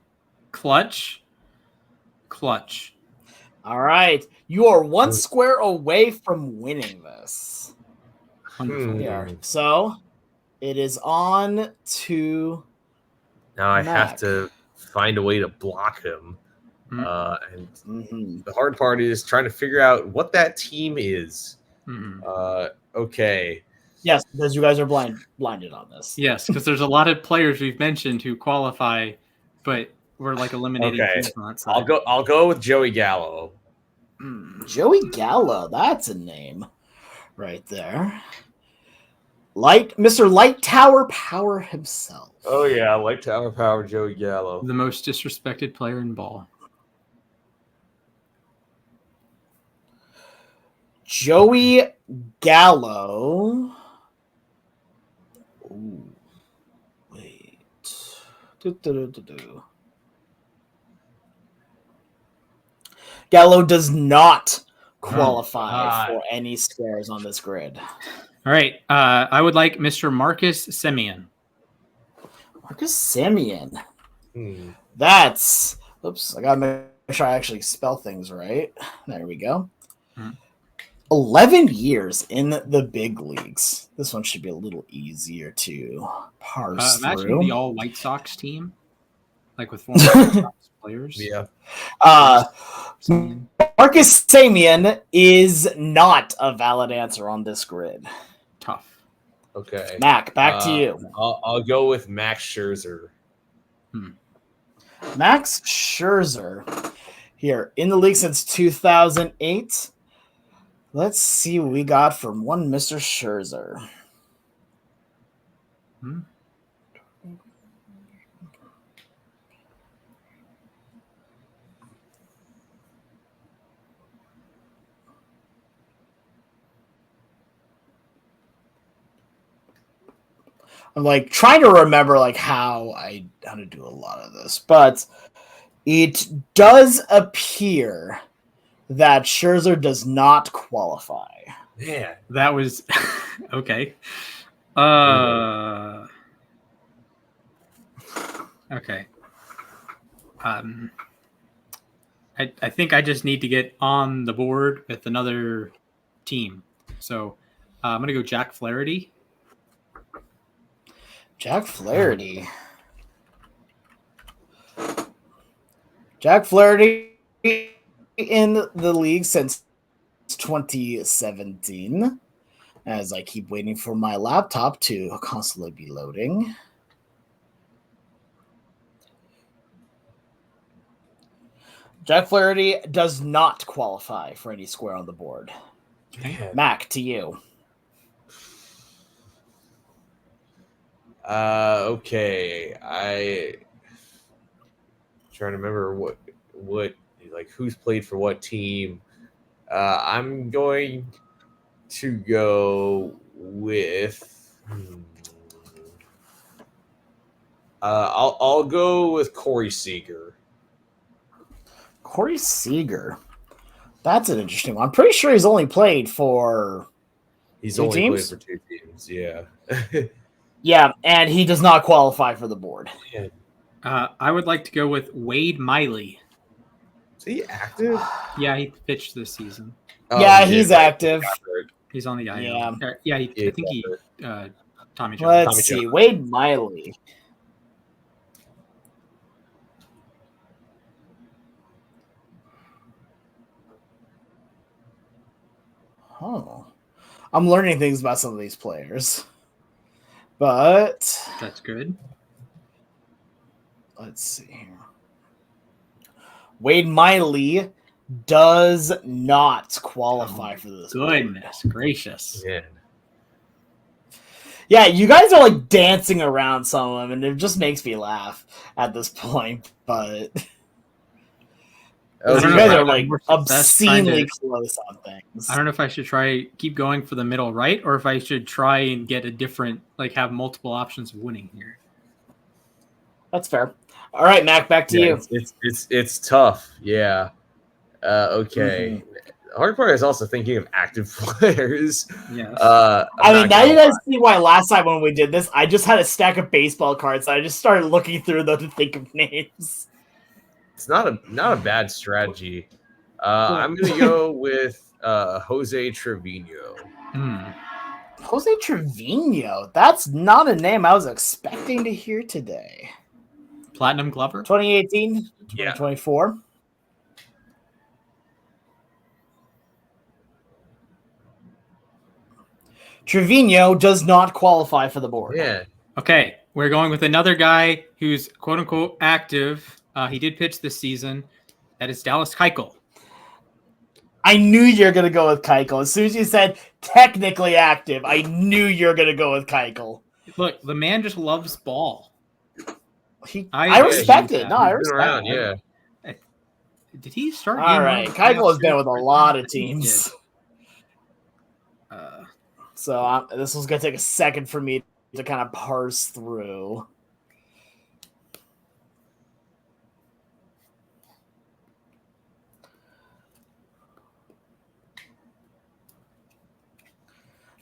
Clutch. All right. You are one square away from winning this. Wonderful. Yeah. So it is on to Now I Mac. have to find a way to block him. Mhm. And the hard part is trying to figure out what that team is. Okay. Yes, because you guys are blinded on this. Yes, because there's a lot of players we've mentioned who qualify, but we're like eliminating Okay. teams on that side. I'll go with Joey Gallo. Joey Gallo, that's a name right there. Mr. Light Tower Power himself. Oh yeah, Light Tower Power Joey Gallo. The most disrespected player in ball. Joey Gallo. Ooh, wait. Gallo does not qualify for any squares on this grid. All right. I would like Mr. Marcus Semien. Marcus Semien. That's Oops, I gotta make sure I actually spell things right. There we go. 11 years in the big leagues. This one should be a little easier to parse Imagine through. the all White Sox team, like with former White Sox players. Yeah. Marcus Semien is not a valid answer on this grid. Tough. Okay. Mac, back to you. I'll go with Max Scherzer. Max Scherzer here in the league since 2008. Let's see what we got from one Mr. Scherzer. I'm like trying to remember like how to do a lot of this, but it does appear that Scherzer does not qualify. Yeah. That was okay. Okay. I think I just need to get on the board with another team. So I'm gonna go Jack Flaherty. Jack Flaherty. Jack Flaherty in the league since 2017. As I keep waiting for my laptop to constantly be loading. Jack Flaherty does not qualify for any square on the board. Man. Mac, to you. Okay. Trying to remember what like who's played for what team. I'm going to go with I'll go with Corey Seager. Corey Seager. That's an interesting one. I'm pretty sure he's only played for He's two only teams? played for 2 teams, yeah. Yeah, and he does not qualify for the board. I would like to go with Wade Miley. Is he active? Yeah, he pitched this season. Oh, yeah, he he's did. active. He's on the IL. Yeah. Yeah. I think he Tommy John. Let's Tommy see. John. Wade Miley. Oh. I'm learning things about some of these players. But That's good. let's see here. Wade Miley does not qualify for this. Goodness gracious. Yeah. Yeah, you guys are like dancing around some of them, and it just makes me laugh at this point. But Oh, You don't know guys if I are have like more success trying to- obscenely close on things. I don't know if I should keep going for the middle right, or if I should try and get a different, like have multiple options of winning here. That's fair. All right, Mac, back to you. It's tough. Yeah. Okay. Mm-hmm. The hard part is also thinking of active players. Yes. I mean, now you guys see why last time when we did this, I just had a stack of baseball cards. I just started looking through them to think of names. It's not a bad strategy. I'm gonna go with Jose Trevino. Jose Trevino. That's not a name I was expecting to hear today. Platinum Glover? 2018, Yeah. 2024. Trevino does not qualify for the board. Yeah. Okay, we're going with another guy who's quote unquote active. He did pitch this season. That is Dallas Keuchel. I knew you were going to go with Keuchel. As soon as you said technically active, I knew you were going to go with Keuchel. Look, the man just loves ball. I respect it. No, I respect it. Yeah. Did he start? All right. Keuchel has been with a lot of teams. So this was going to take a second for me to kind of parse through.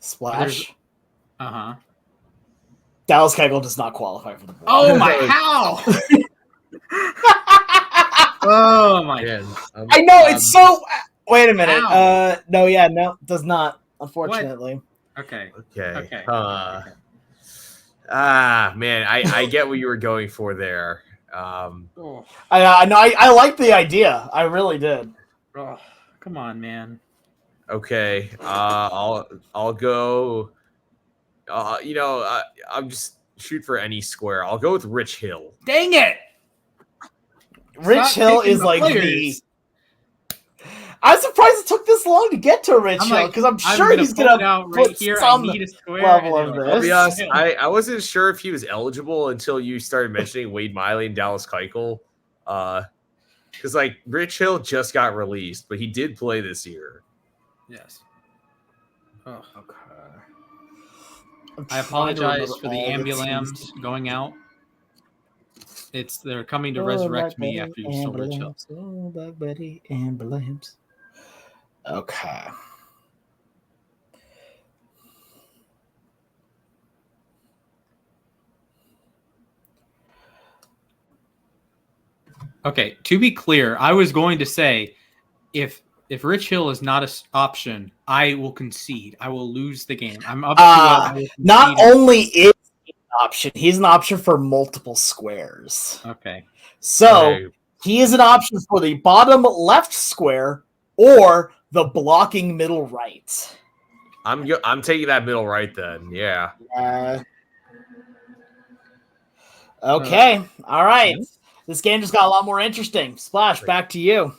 Splash. Dallas Keuchel does not qualify for the board. Oh my! How? Oh my! Man, I know it's so. Wait a minute. No, does not. Unfortunately. What? Okay. Man, I get what you were going for there. I know. I like the idea. I really did. Oh, come on, man. Okay. I'll go. I'm just shoot for any square. I'll go with Rich Hill. Dang it! Rich Hill is like the. I'm surprised it took this long to get to Rich Hill because I'm sure he's gonna put some level of this. I'll be honest, I wasn't sure if he was eligible until you started mentioning Wade Miley and Dallas Keuchel, because like Rich Hill just got released, but he did play this year. Yes. Oh, okay. I apologize for the ambulance going out. They're coming to resurrect me after you stole Rich Hill. Oh, Black Betty ambulance. Okay. Okay, to be clear, I was going to say if Rich Hill is not an option, I will concede. I will lose the game. I'm up to it. Not only is he an option, he's an option for multiple squares. Okay. So he is an option for the bottom left square or the blocking middle right. I'm taking that middle right then. Yeah. Okay. All right. This game just got a lot more interesting. Splash, back to you.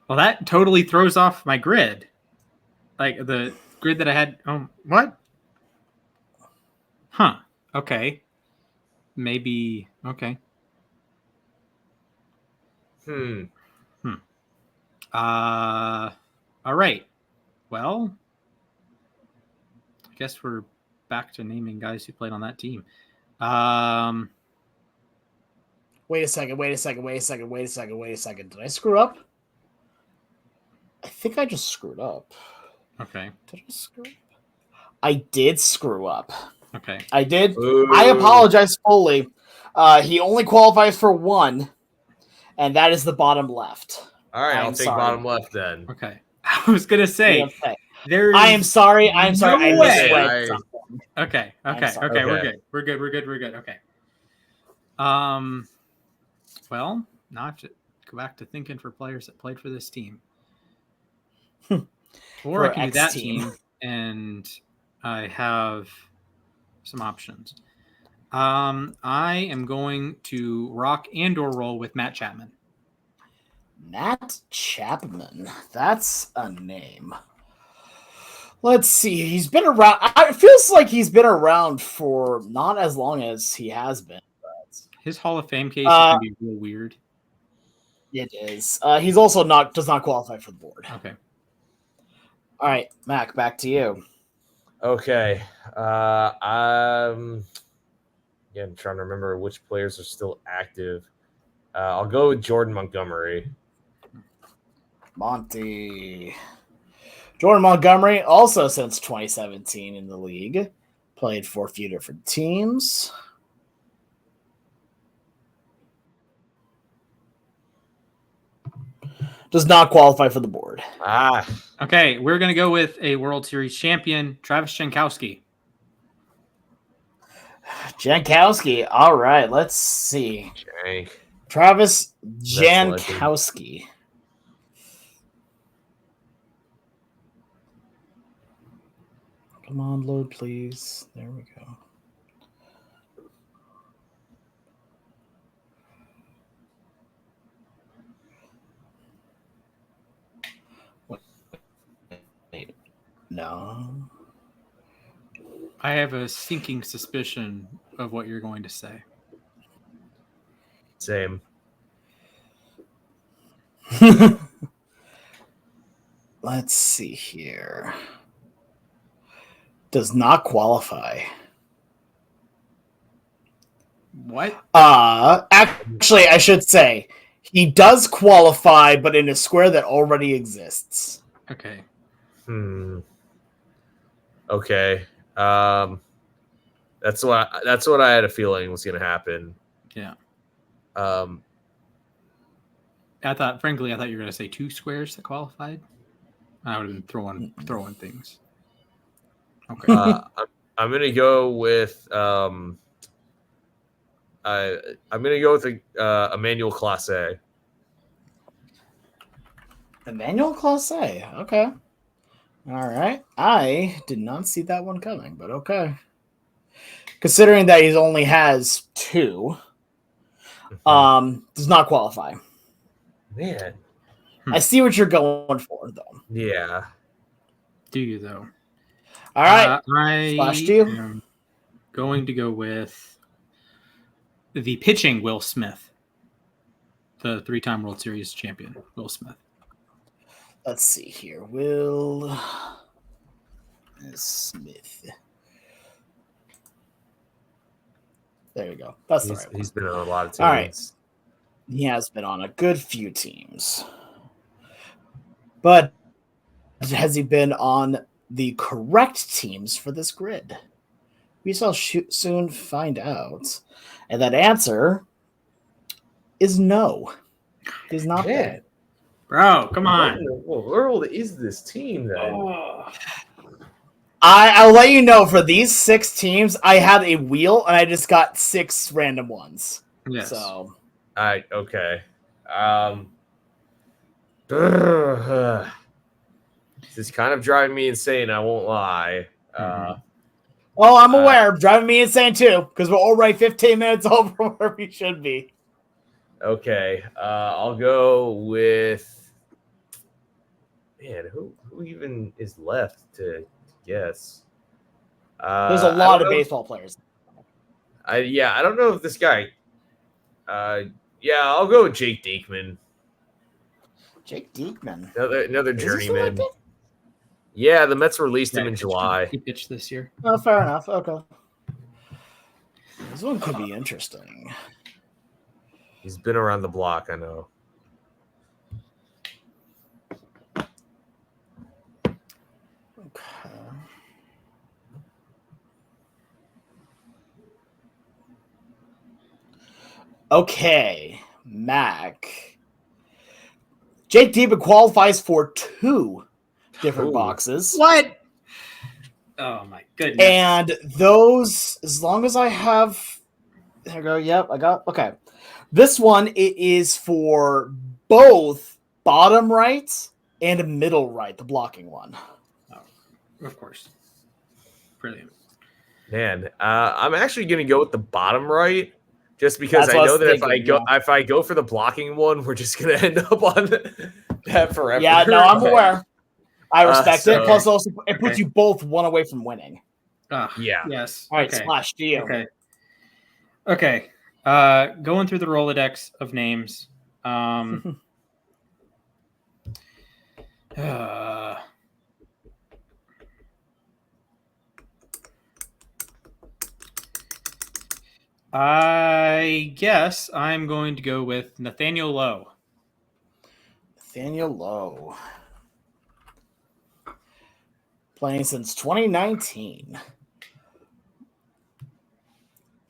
Well, that totally throws off my grid. Like the grid that I had. What? Huh. Okay. Maybe. Okay. All right. Well, I guess we're back to naming guys who played on that team. Wait a second. Did I screw up? I think I just screwed up. Okay. Did I screw up? I did screw up. Okay. I did. Ooh. I apologize fully. He only qualifies for one, and that is the bottom left. All right, I'll take bottom left then. Okay. I was gonna say I am sorry. I misread something. Okay. We're good. Okay. Well, now I have to go back to thinking for players that played for this team. Or I can do that team, and I have some options. I am going to rock and/or roll with Matt Chapman. Matt Chapman. That's a name. Let's see. He's been around. It feels like he's been around for not as long as he has been. But... His Hall of Fame case can be real weird. It is. He's also does not qualify for the board. Okay. All right, Mac, back to you. Okay. Again, trying to remember which players are still active. I'll go with Jordan Montgomery. Monty. Jordan Montgomery, also since 2017 in the league, played for a few different teams. Does not qualify for the board. Okay, we're going to go with a World Series champion, Travis Jankowski. Jankowski. All right, let's see. Jank. Travis Jankowski. Come on, load, please. There we go. Wait. No. I have a sinking suspicion of what you're going to say. Same. Let's see here. Does not qualify. What? Actually, I should say he does qualify, but in a square that already exists. Okay. Okay. That's what I had a feeling was going to happen. Yeah. I thought you were going to say 2 squares that qualified. I would have been throwing things. Okay. I'm going to go with Emmanuel Classe. Emmanuel Classe. Okay. All right. I did not see that one coming, but okay. Considering that he only has 2, does not qualify. Man. I see what you're going for, though. Yeah. Do you, though? All right. I am going to go with the pitching Will Smith, the 3-time World Series champion, Will Smith. Let's see here. Will Smith. There you go. That's the right one. He's been on a lot of teams. All right. He has been on a good few teams. But has he been on the correct teams for this grid? We shall soon find out. And that answer is no. He's not that. Bro, come on. What in the world is this team, then? I'll let you know, for these 6 teams, I had a wheel, and I just got 6 random ones. Yes. So. Okay. This is kind of driving me insane, I won't lie. Well, I'm aware. Driving me insane, too, because we're already 15 minutes over where we should be. Okay. I'll go with... Man, who even is left to guess? There's a lot of baseball players. I don't know if this guy... I'll go with Jake Diekman. Jake Diekman. Another journeyman. Yeah, the Mets released him in July. He pitched this year. Oh, fair enough. Okay. This one could be interesting. He's been around the block, I know. Okay, Mac. Jake Diekman qualifies for 2 different boxes. What? Oh, my goodness. And those, as long as I have... There we go. Yep, I got... Okay. This one, it is for both bottom right and middle right, the blocking one. Oh, of course. Brilliant. Man, I'm actually going to go with the bottom right. Just because I know that if I go for the blocking one, we're just gonna end up on that forever. Yeah, no, I'm aware. I respect it. Plus, also it puts you both one away from winning. Yeah. Yes. All right, Splash, to you. Okay. Going through the Rolodex of names. I guess I'm going to go with Nathaniel Lowe. Nathaniel Lowe. Playing since 2019.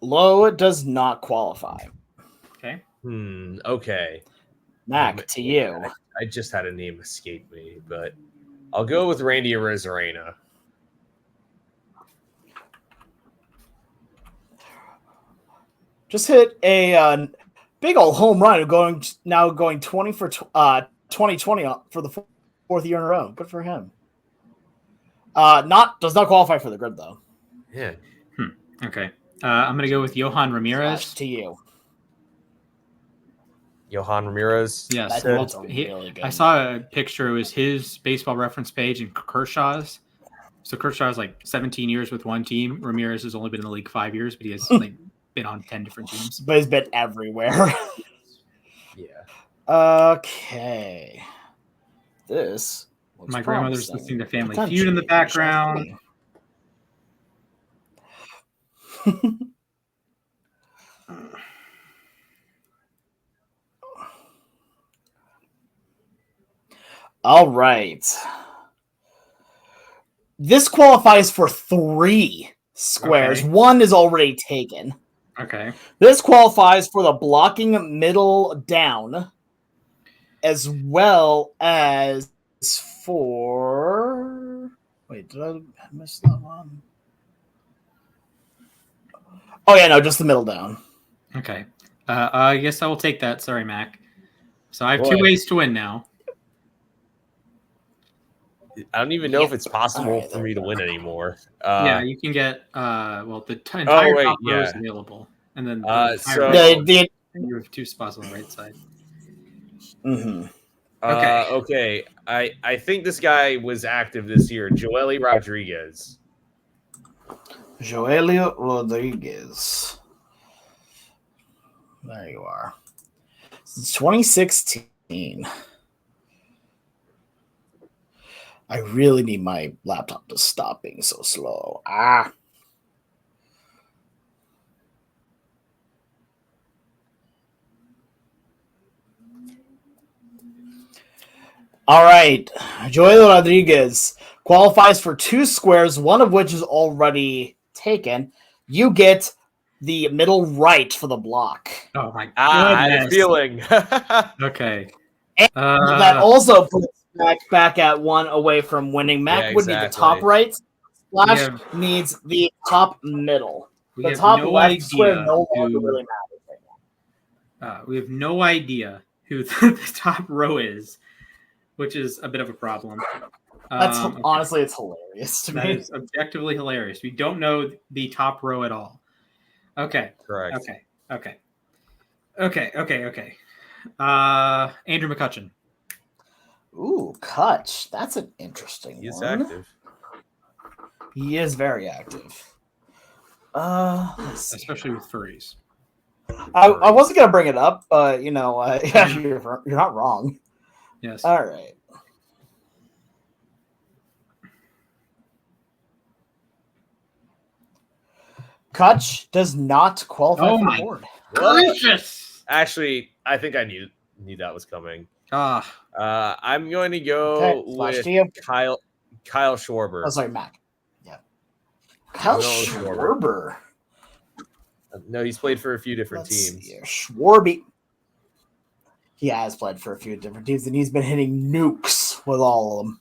Lowe does not qualify. Okay. Okay. Mac, to you. I just had a name escape me, but I'll go with Randy Arozarena. Just hit a big old home run, going 20 for 2020 for the fourth year in a row. Good for him. Does not qualify for the grid though. Yeah. Okay. I'm gonna go with Johan Ramirez. Slash to you. Johan Ramirez. Yes. That's really good. I saw a picture. It was his baseball reference page and Kershaw's. So Kershaw's like 17 years with one team. Ramirez has only been in the league 5 years, but he has like been on 10 different teams. But he's been everywhere. Yeah. Okay. This looks My grandmother's promising. listening to Family Feud in the background. All right. This qualifies for 3 squares. Okay. 1 is already taken. Okay. This qualifies for the blocking middle down, as well as for... Wait, did I miss that one? Oh, yeah, no, just the middle down. Okay. I guess I will take that. Sorry, Mac. So I have 2 ways to win now. I don't even know if it's possible for me to win anymore. Yeah, you can get the entire top row is available, and then you have 2 spots on the right side. Mm-hmm. Okay. I think this guy was active this year. Joely Rodriguez. Joely Rodriguez. There you are. Since 2016. I really need my laptop to stop being so slow. All right. Joel Rodriguez qualifies for 2 squares, one of which is already taken. You get the middle right for the block. Oh, my goodness. I had a feeling. Okay. And that also puts Mac back at 1 away from winning. Mac would need the top right. Splash needs the top middle. The top left square no longer really matters right now. We have no idea who the top row is, which is a bit of a problem. That's honestly, it's hilarious to me. That is objectively hilarious. We don't know the top row at all. Okay. Correct. Okay. Andrew McCutcheon. Ooh, Kutch. That's an interesting one. He's active. He is very active. Especially with furries. I wasn't gonna bring it up, but you're not wrong. Yes. All right. Kutch does not qualify for the board. Gracious! Actually, I think I knew that was coming. I'm going to go with Kyle Schwarber. Oh, sorry, Mac. Yeah. Kyle Schwarber. No, he's played for a few different teams. Schwarby. He has played for a few different teams, and he's been hitting nukes with all of them.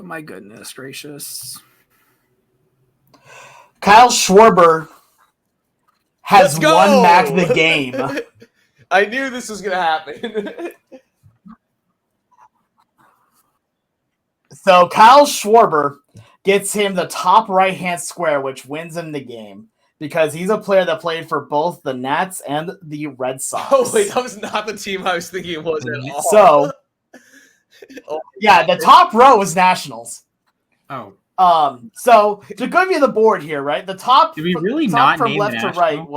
My goodness gracious. Kyle Schwarber has won Mac the game. I knew this was going to happen. So Kyle Schwarber gets him the top right-hand square, which wins him the game because he's a player that played for both the Nats and the Red Sox. Oh, wait, that was not the team I was thinking it was at all. So, yeah, the top row is Nationals. Oh, So to give you the board here, right? The top, Did we really top not from name left to right National?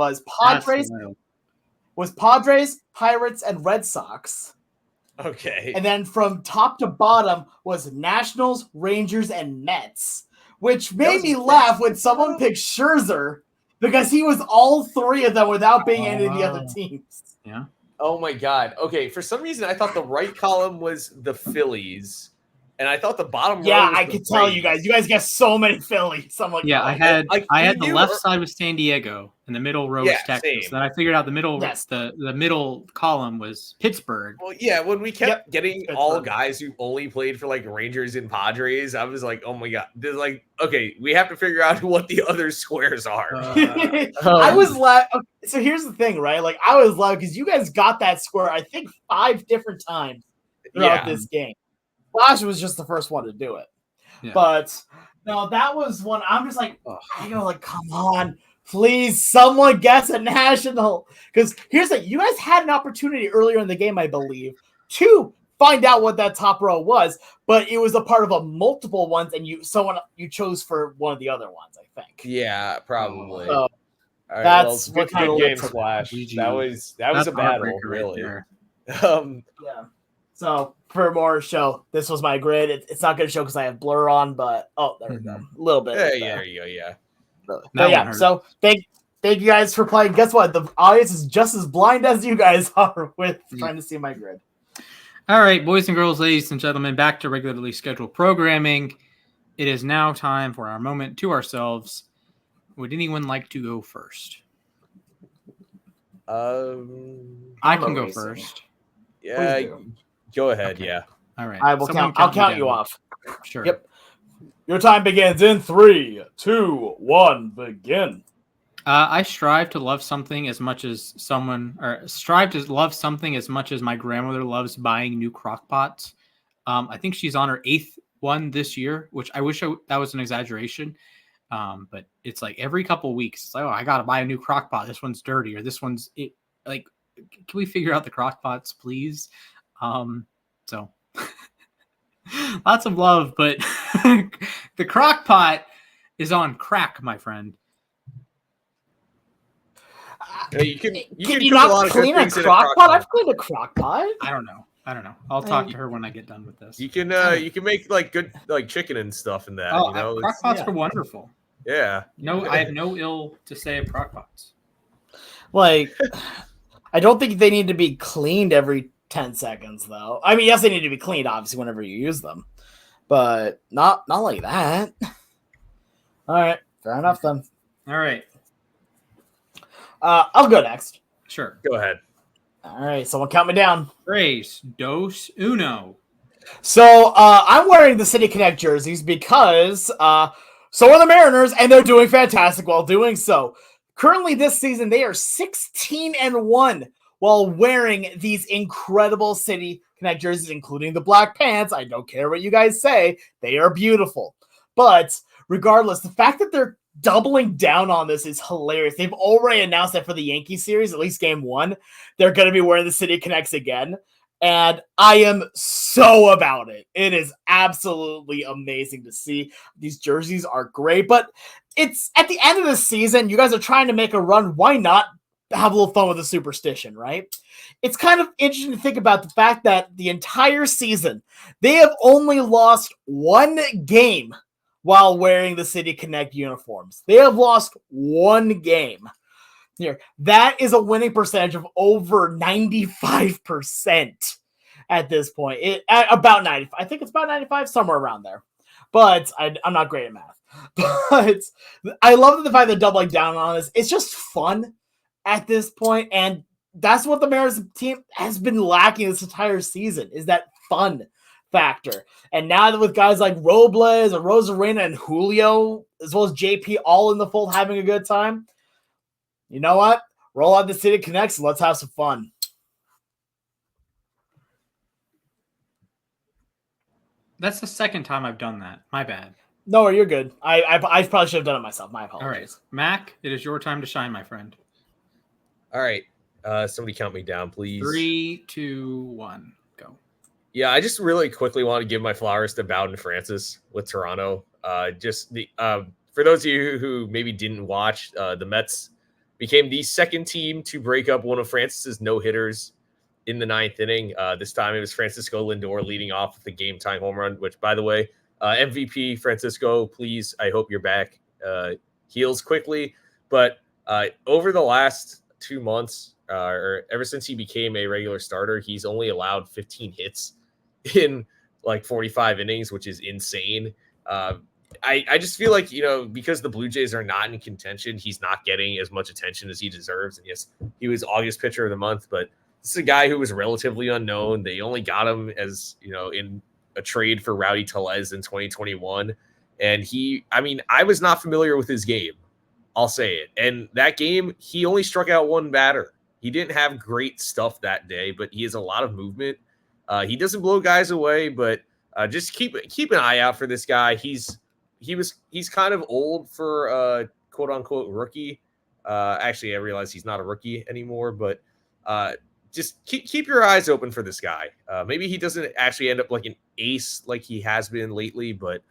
was That's Padres, Pirates, and Red Sox. Okay. And then from top to bottom was Nationals, Rangers, and Mets, which made me laugh when someone picked Scherzer because he was all three of them without being any of the other teams. Yeah. Oh my God. Okay. For some reason, I thought the right column was the Phillies, and I thought the bottom row Yeah, was I the could tell you Braves. guys. You guys get so many Phillies. I'm like, Yeah, oh. I had the knew left side was San Diego and the middle row was Yeah, Texas. same. Then I figured out the middle Yes. the middle column was Pittsburgh. Well, yeah, when we kept getting all Pittsburgh. guys who only played for like Rangers and Padres, I was like, oh my God. There's like, okay, we have to figure out what the other squares are. I was laughing. So here's the thing, right? Like I was laughing because you guys got that square, I think, 5 different times throughout this game. Flash was just the first one to do it. Yeah. But no, that was one. I'm just like, come on, please, someone guess a national. Because here's the thing, you guys had an opportunity earlier in the game, I believe, to find out what that top row was, but it was a part of a multiple ones, and you chose for one of the other ones, I think. Yeah, probably. So, all right, that's well, what kind of good game, looks Flash. GG. That was That's a battle, heartbreaker right really. there. Yeah. So for more show, this was my grid. It's not going to show because I have blur on, but there we go, a little bit. There you go. Yeah. But yeah, so thank you guys for playing. Guess what? The audience is just as blind as you guys are with trying to see my grid. All right, boys and girls, ladies and gentlemen, back to regularly scheduled programming. It is now time for our moment to ourselves. Would anyone like to go first? I can go first. Yeah, go ahead. Okay. Yeah. All right. I'll count you off. Sure. Yep. Your time begins in 3, 2, 1. Begin. I strive to love something as much as my grandmother loves buying new crock pots. I think she's on her 8th one this year, which I wish that was an exaggeration. But it's like every couple weeks, it's like, I got to buy a new crock pot. This one's dirty, or this one's it. Like, can we figure out the crock pots, please? So lots of love, but the crock pot is on crack, my friend. You can not clean a crock pot? I've cleaned a crock pot. I don't know. I'll talk to her when I get done with this. You can make like good like chicken and stuff in that. Crock pots are wonderful. Yeah. No, I have no ill to say of crock pots. Like, I don't think they need to be cleaned every 10 seconds, though. I mean, yes, they need to be cleaned, obviously, whenever you use them. But not like that. All right. Fair enough, then. All right. I'll go next. Sure. Go ahead. All right. Someone count me down. 3, 2, 1. So I'm wearing the City Connect jerseys because so are the Mariners, and they're doing fantastic while doing so. Currently this season, they are 16-1 while wearing these incredible City Connect jerseys, including the black pants. I don't care what you guys say. They are beautiful. But regardless, the fact that they're doubling down on this is hilarious. They've already announced that for the Yankee series, at least game 1, they're going to be wearing the City Connects again. And I am so about it. It is absolutely amazing to see. These jerseys are great, but it's at the end of the season. You guys are trying to make a run. Why not have a little fun with the superstition, right? It's kind of interesting to think about the fact that the entire season, they have only lost 1 game while wearing the City Connect uniforms. They have lost 1 game. Here, that is a winning percentage of over 95% at this point. About 95. I think it's about 95, somewhere around there. But I'm not great at math. But I love the fact they're doubling down on this. It's just fun at this point, and that's what the Mariners team has been lacking this entire season, is that fun factor. And now that with guys like Robles and Rosarena and Julio, as well as JP, all in the fold having a good time, you know what? Roll out the City Connects and let's have some fun. That's the second time I've done that. My bad. No, you're good. I probably should have done it myself. My apologies. All right. Mac, it is your time to shine, my friend. All right. Somebody count me down, please. 3, 2, 1. Go. Yeah, I just really quickly want to give my flowers to Bowden Francis with Toronto. Just the for those of you who maybe didn't watch, the Mets became the second team to break up one of Francis's no hitters in the ninth inning. This time it was Francisco Lindor leading off with the game tying home run. Which, by the way, MVP Francisco, please, I hope you're back. Heals quickly, but over the last 2 months, or ever since he became a regular starter, he's only allowed 15 hits in like 45 innings, which is insane. I just feel like, because the Blue Jays are not in contention, he's not getting as much attention as he deserves. And yes, he was August pitcher of the month, but this is a guy who was relatively unknown. They only got him as, in a trade for Rowdy Tellez in 2021. And I was not familiar with his game. I'll say it. And that game, he only struck out one batter. He didn't have great stuff that day, but he has a lot of movement. He doesn't blow guys away, but just keep an eye out for this guy. He's kind of old for a quote unquote rookie. Actually, I realize he's not a rookie anymore, but just keep your eyes open for this guy. Maybe he doesn't actually end up like an ace like he has been lately, but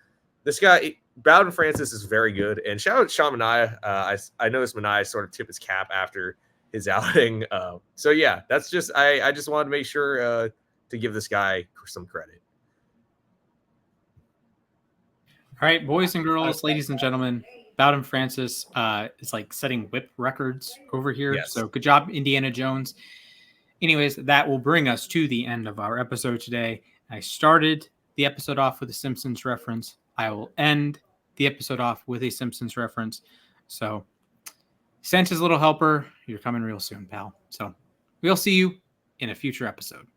this guy, Bowden Francis, is very good. And shout out to Sean Manaea. I noticed Manaea sort of tip his cap after his outing. So yeah, that's just I just wanted to make sure to give this guy some credit. All right, boys and girls, ladies and gentlemen, Bowden Francis is like setting whip records over here. Yes. So good job, Indiana Jones. Anyways, that will bring us to the end of our episode today. I started the episode off with a Simpsons reference. I will end the episode off with a Simpsons reference. So Santa's little helper, you're coming real soon, pal. So we'll see you in a future episode.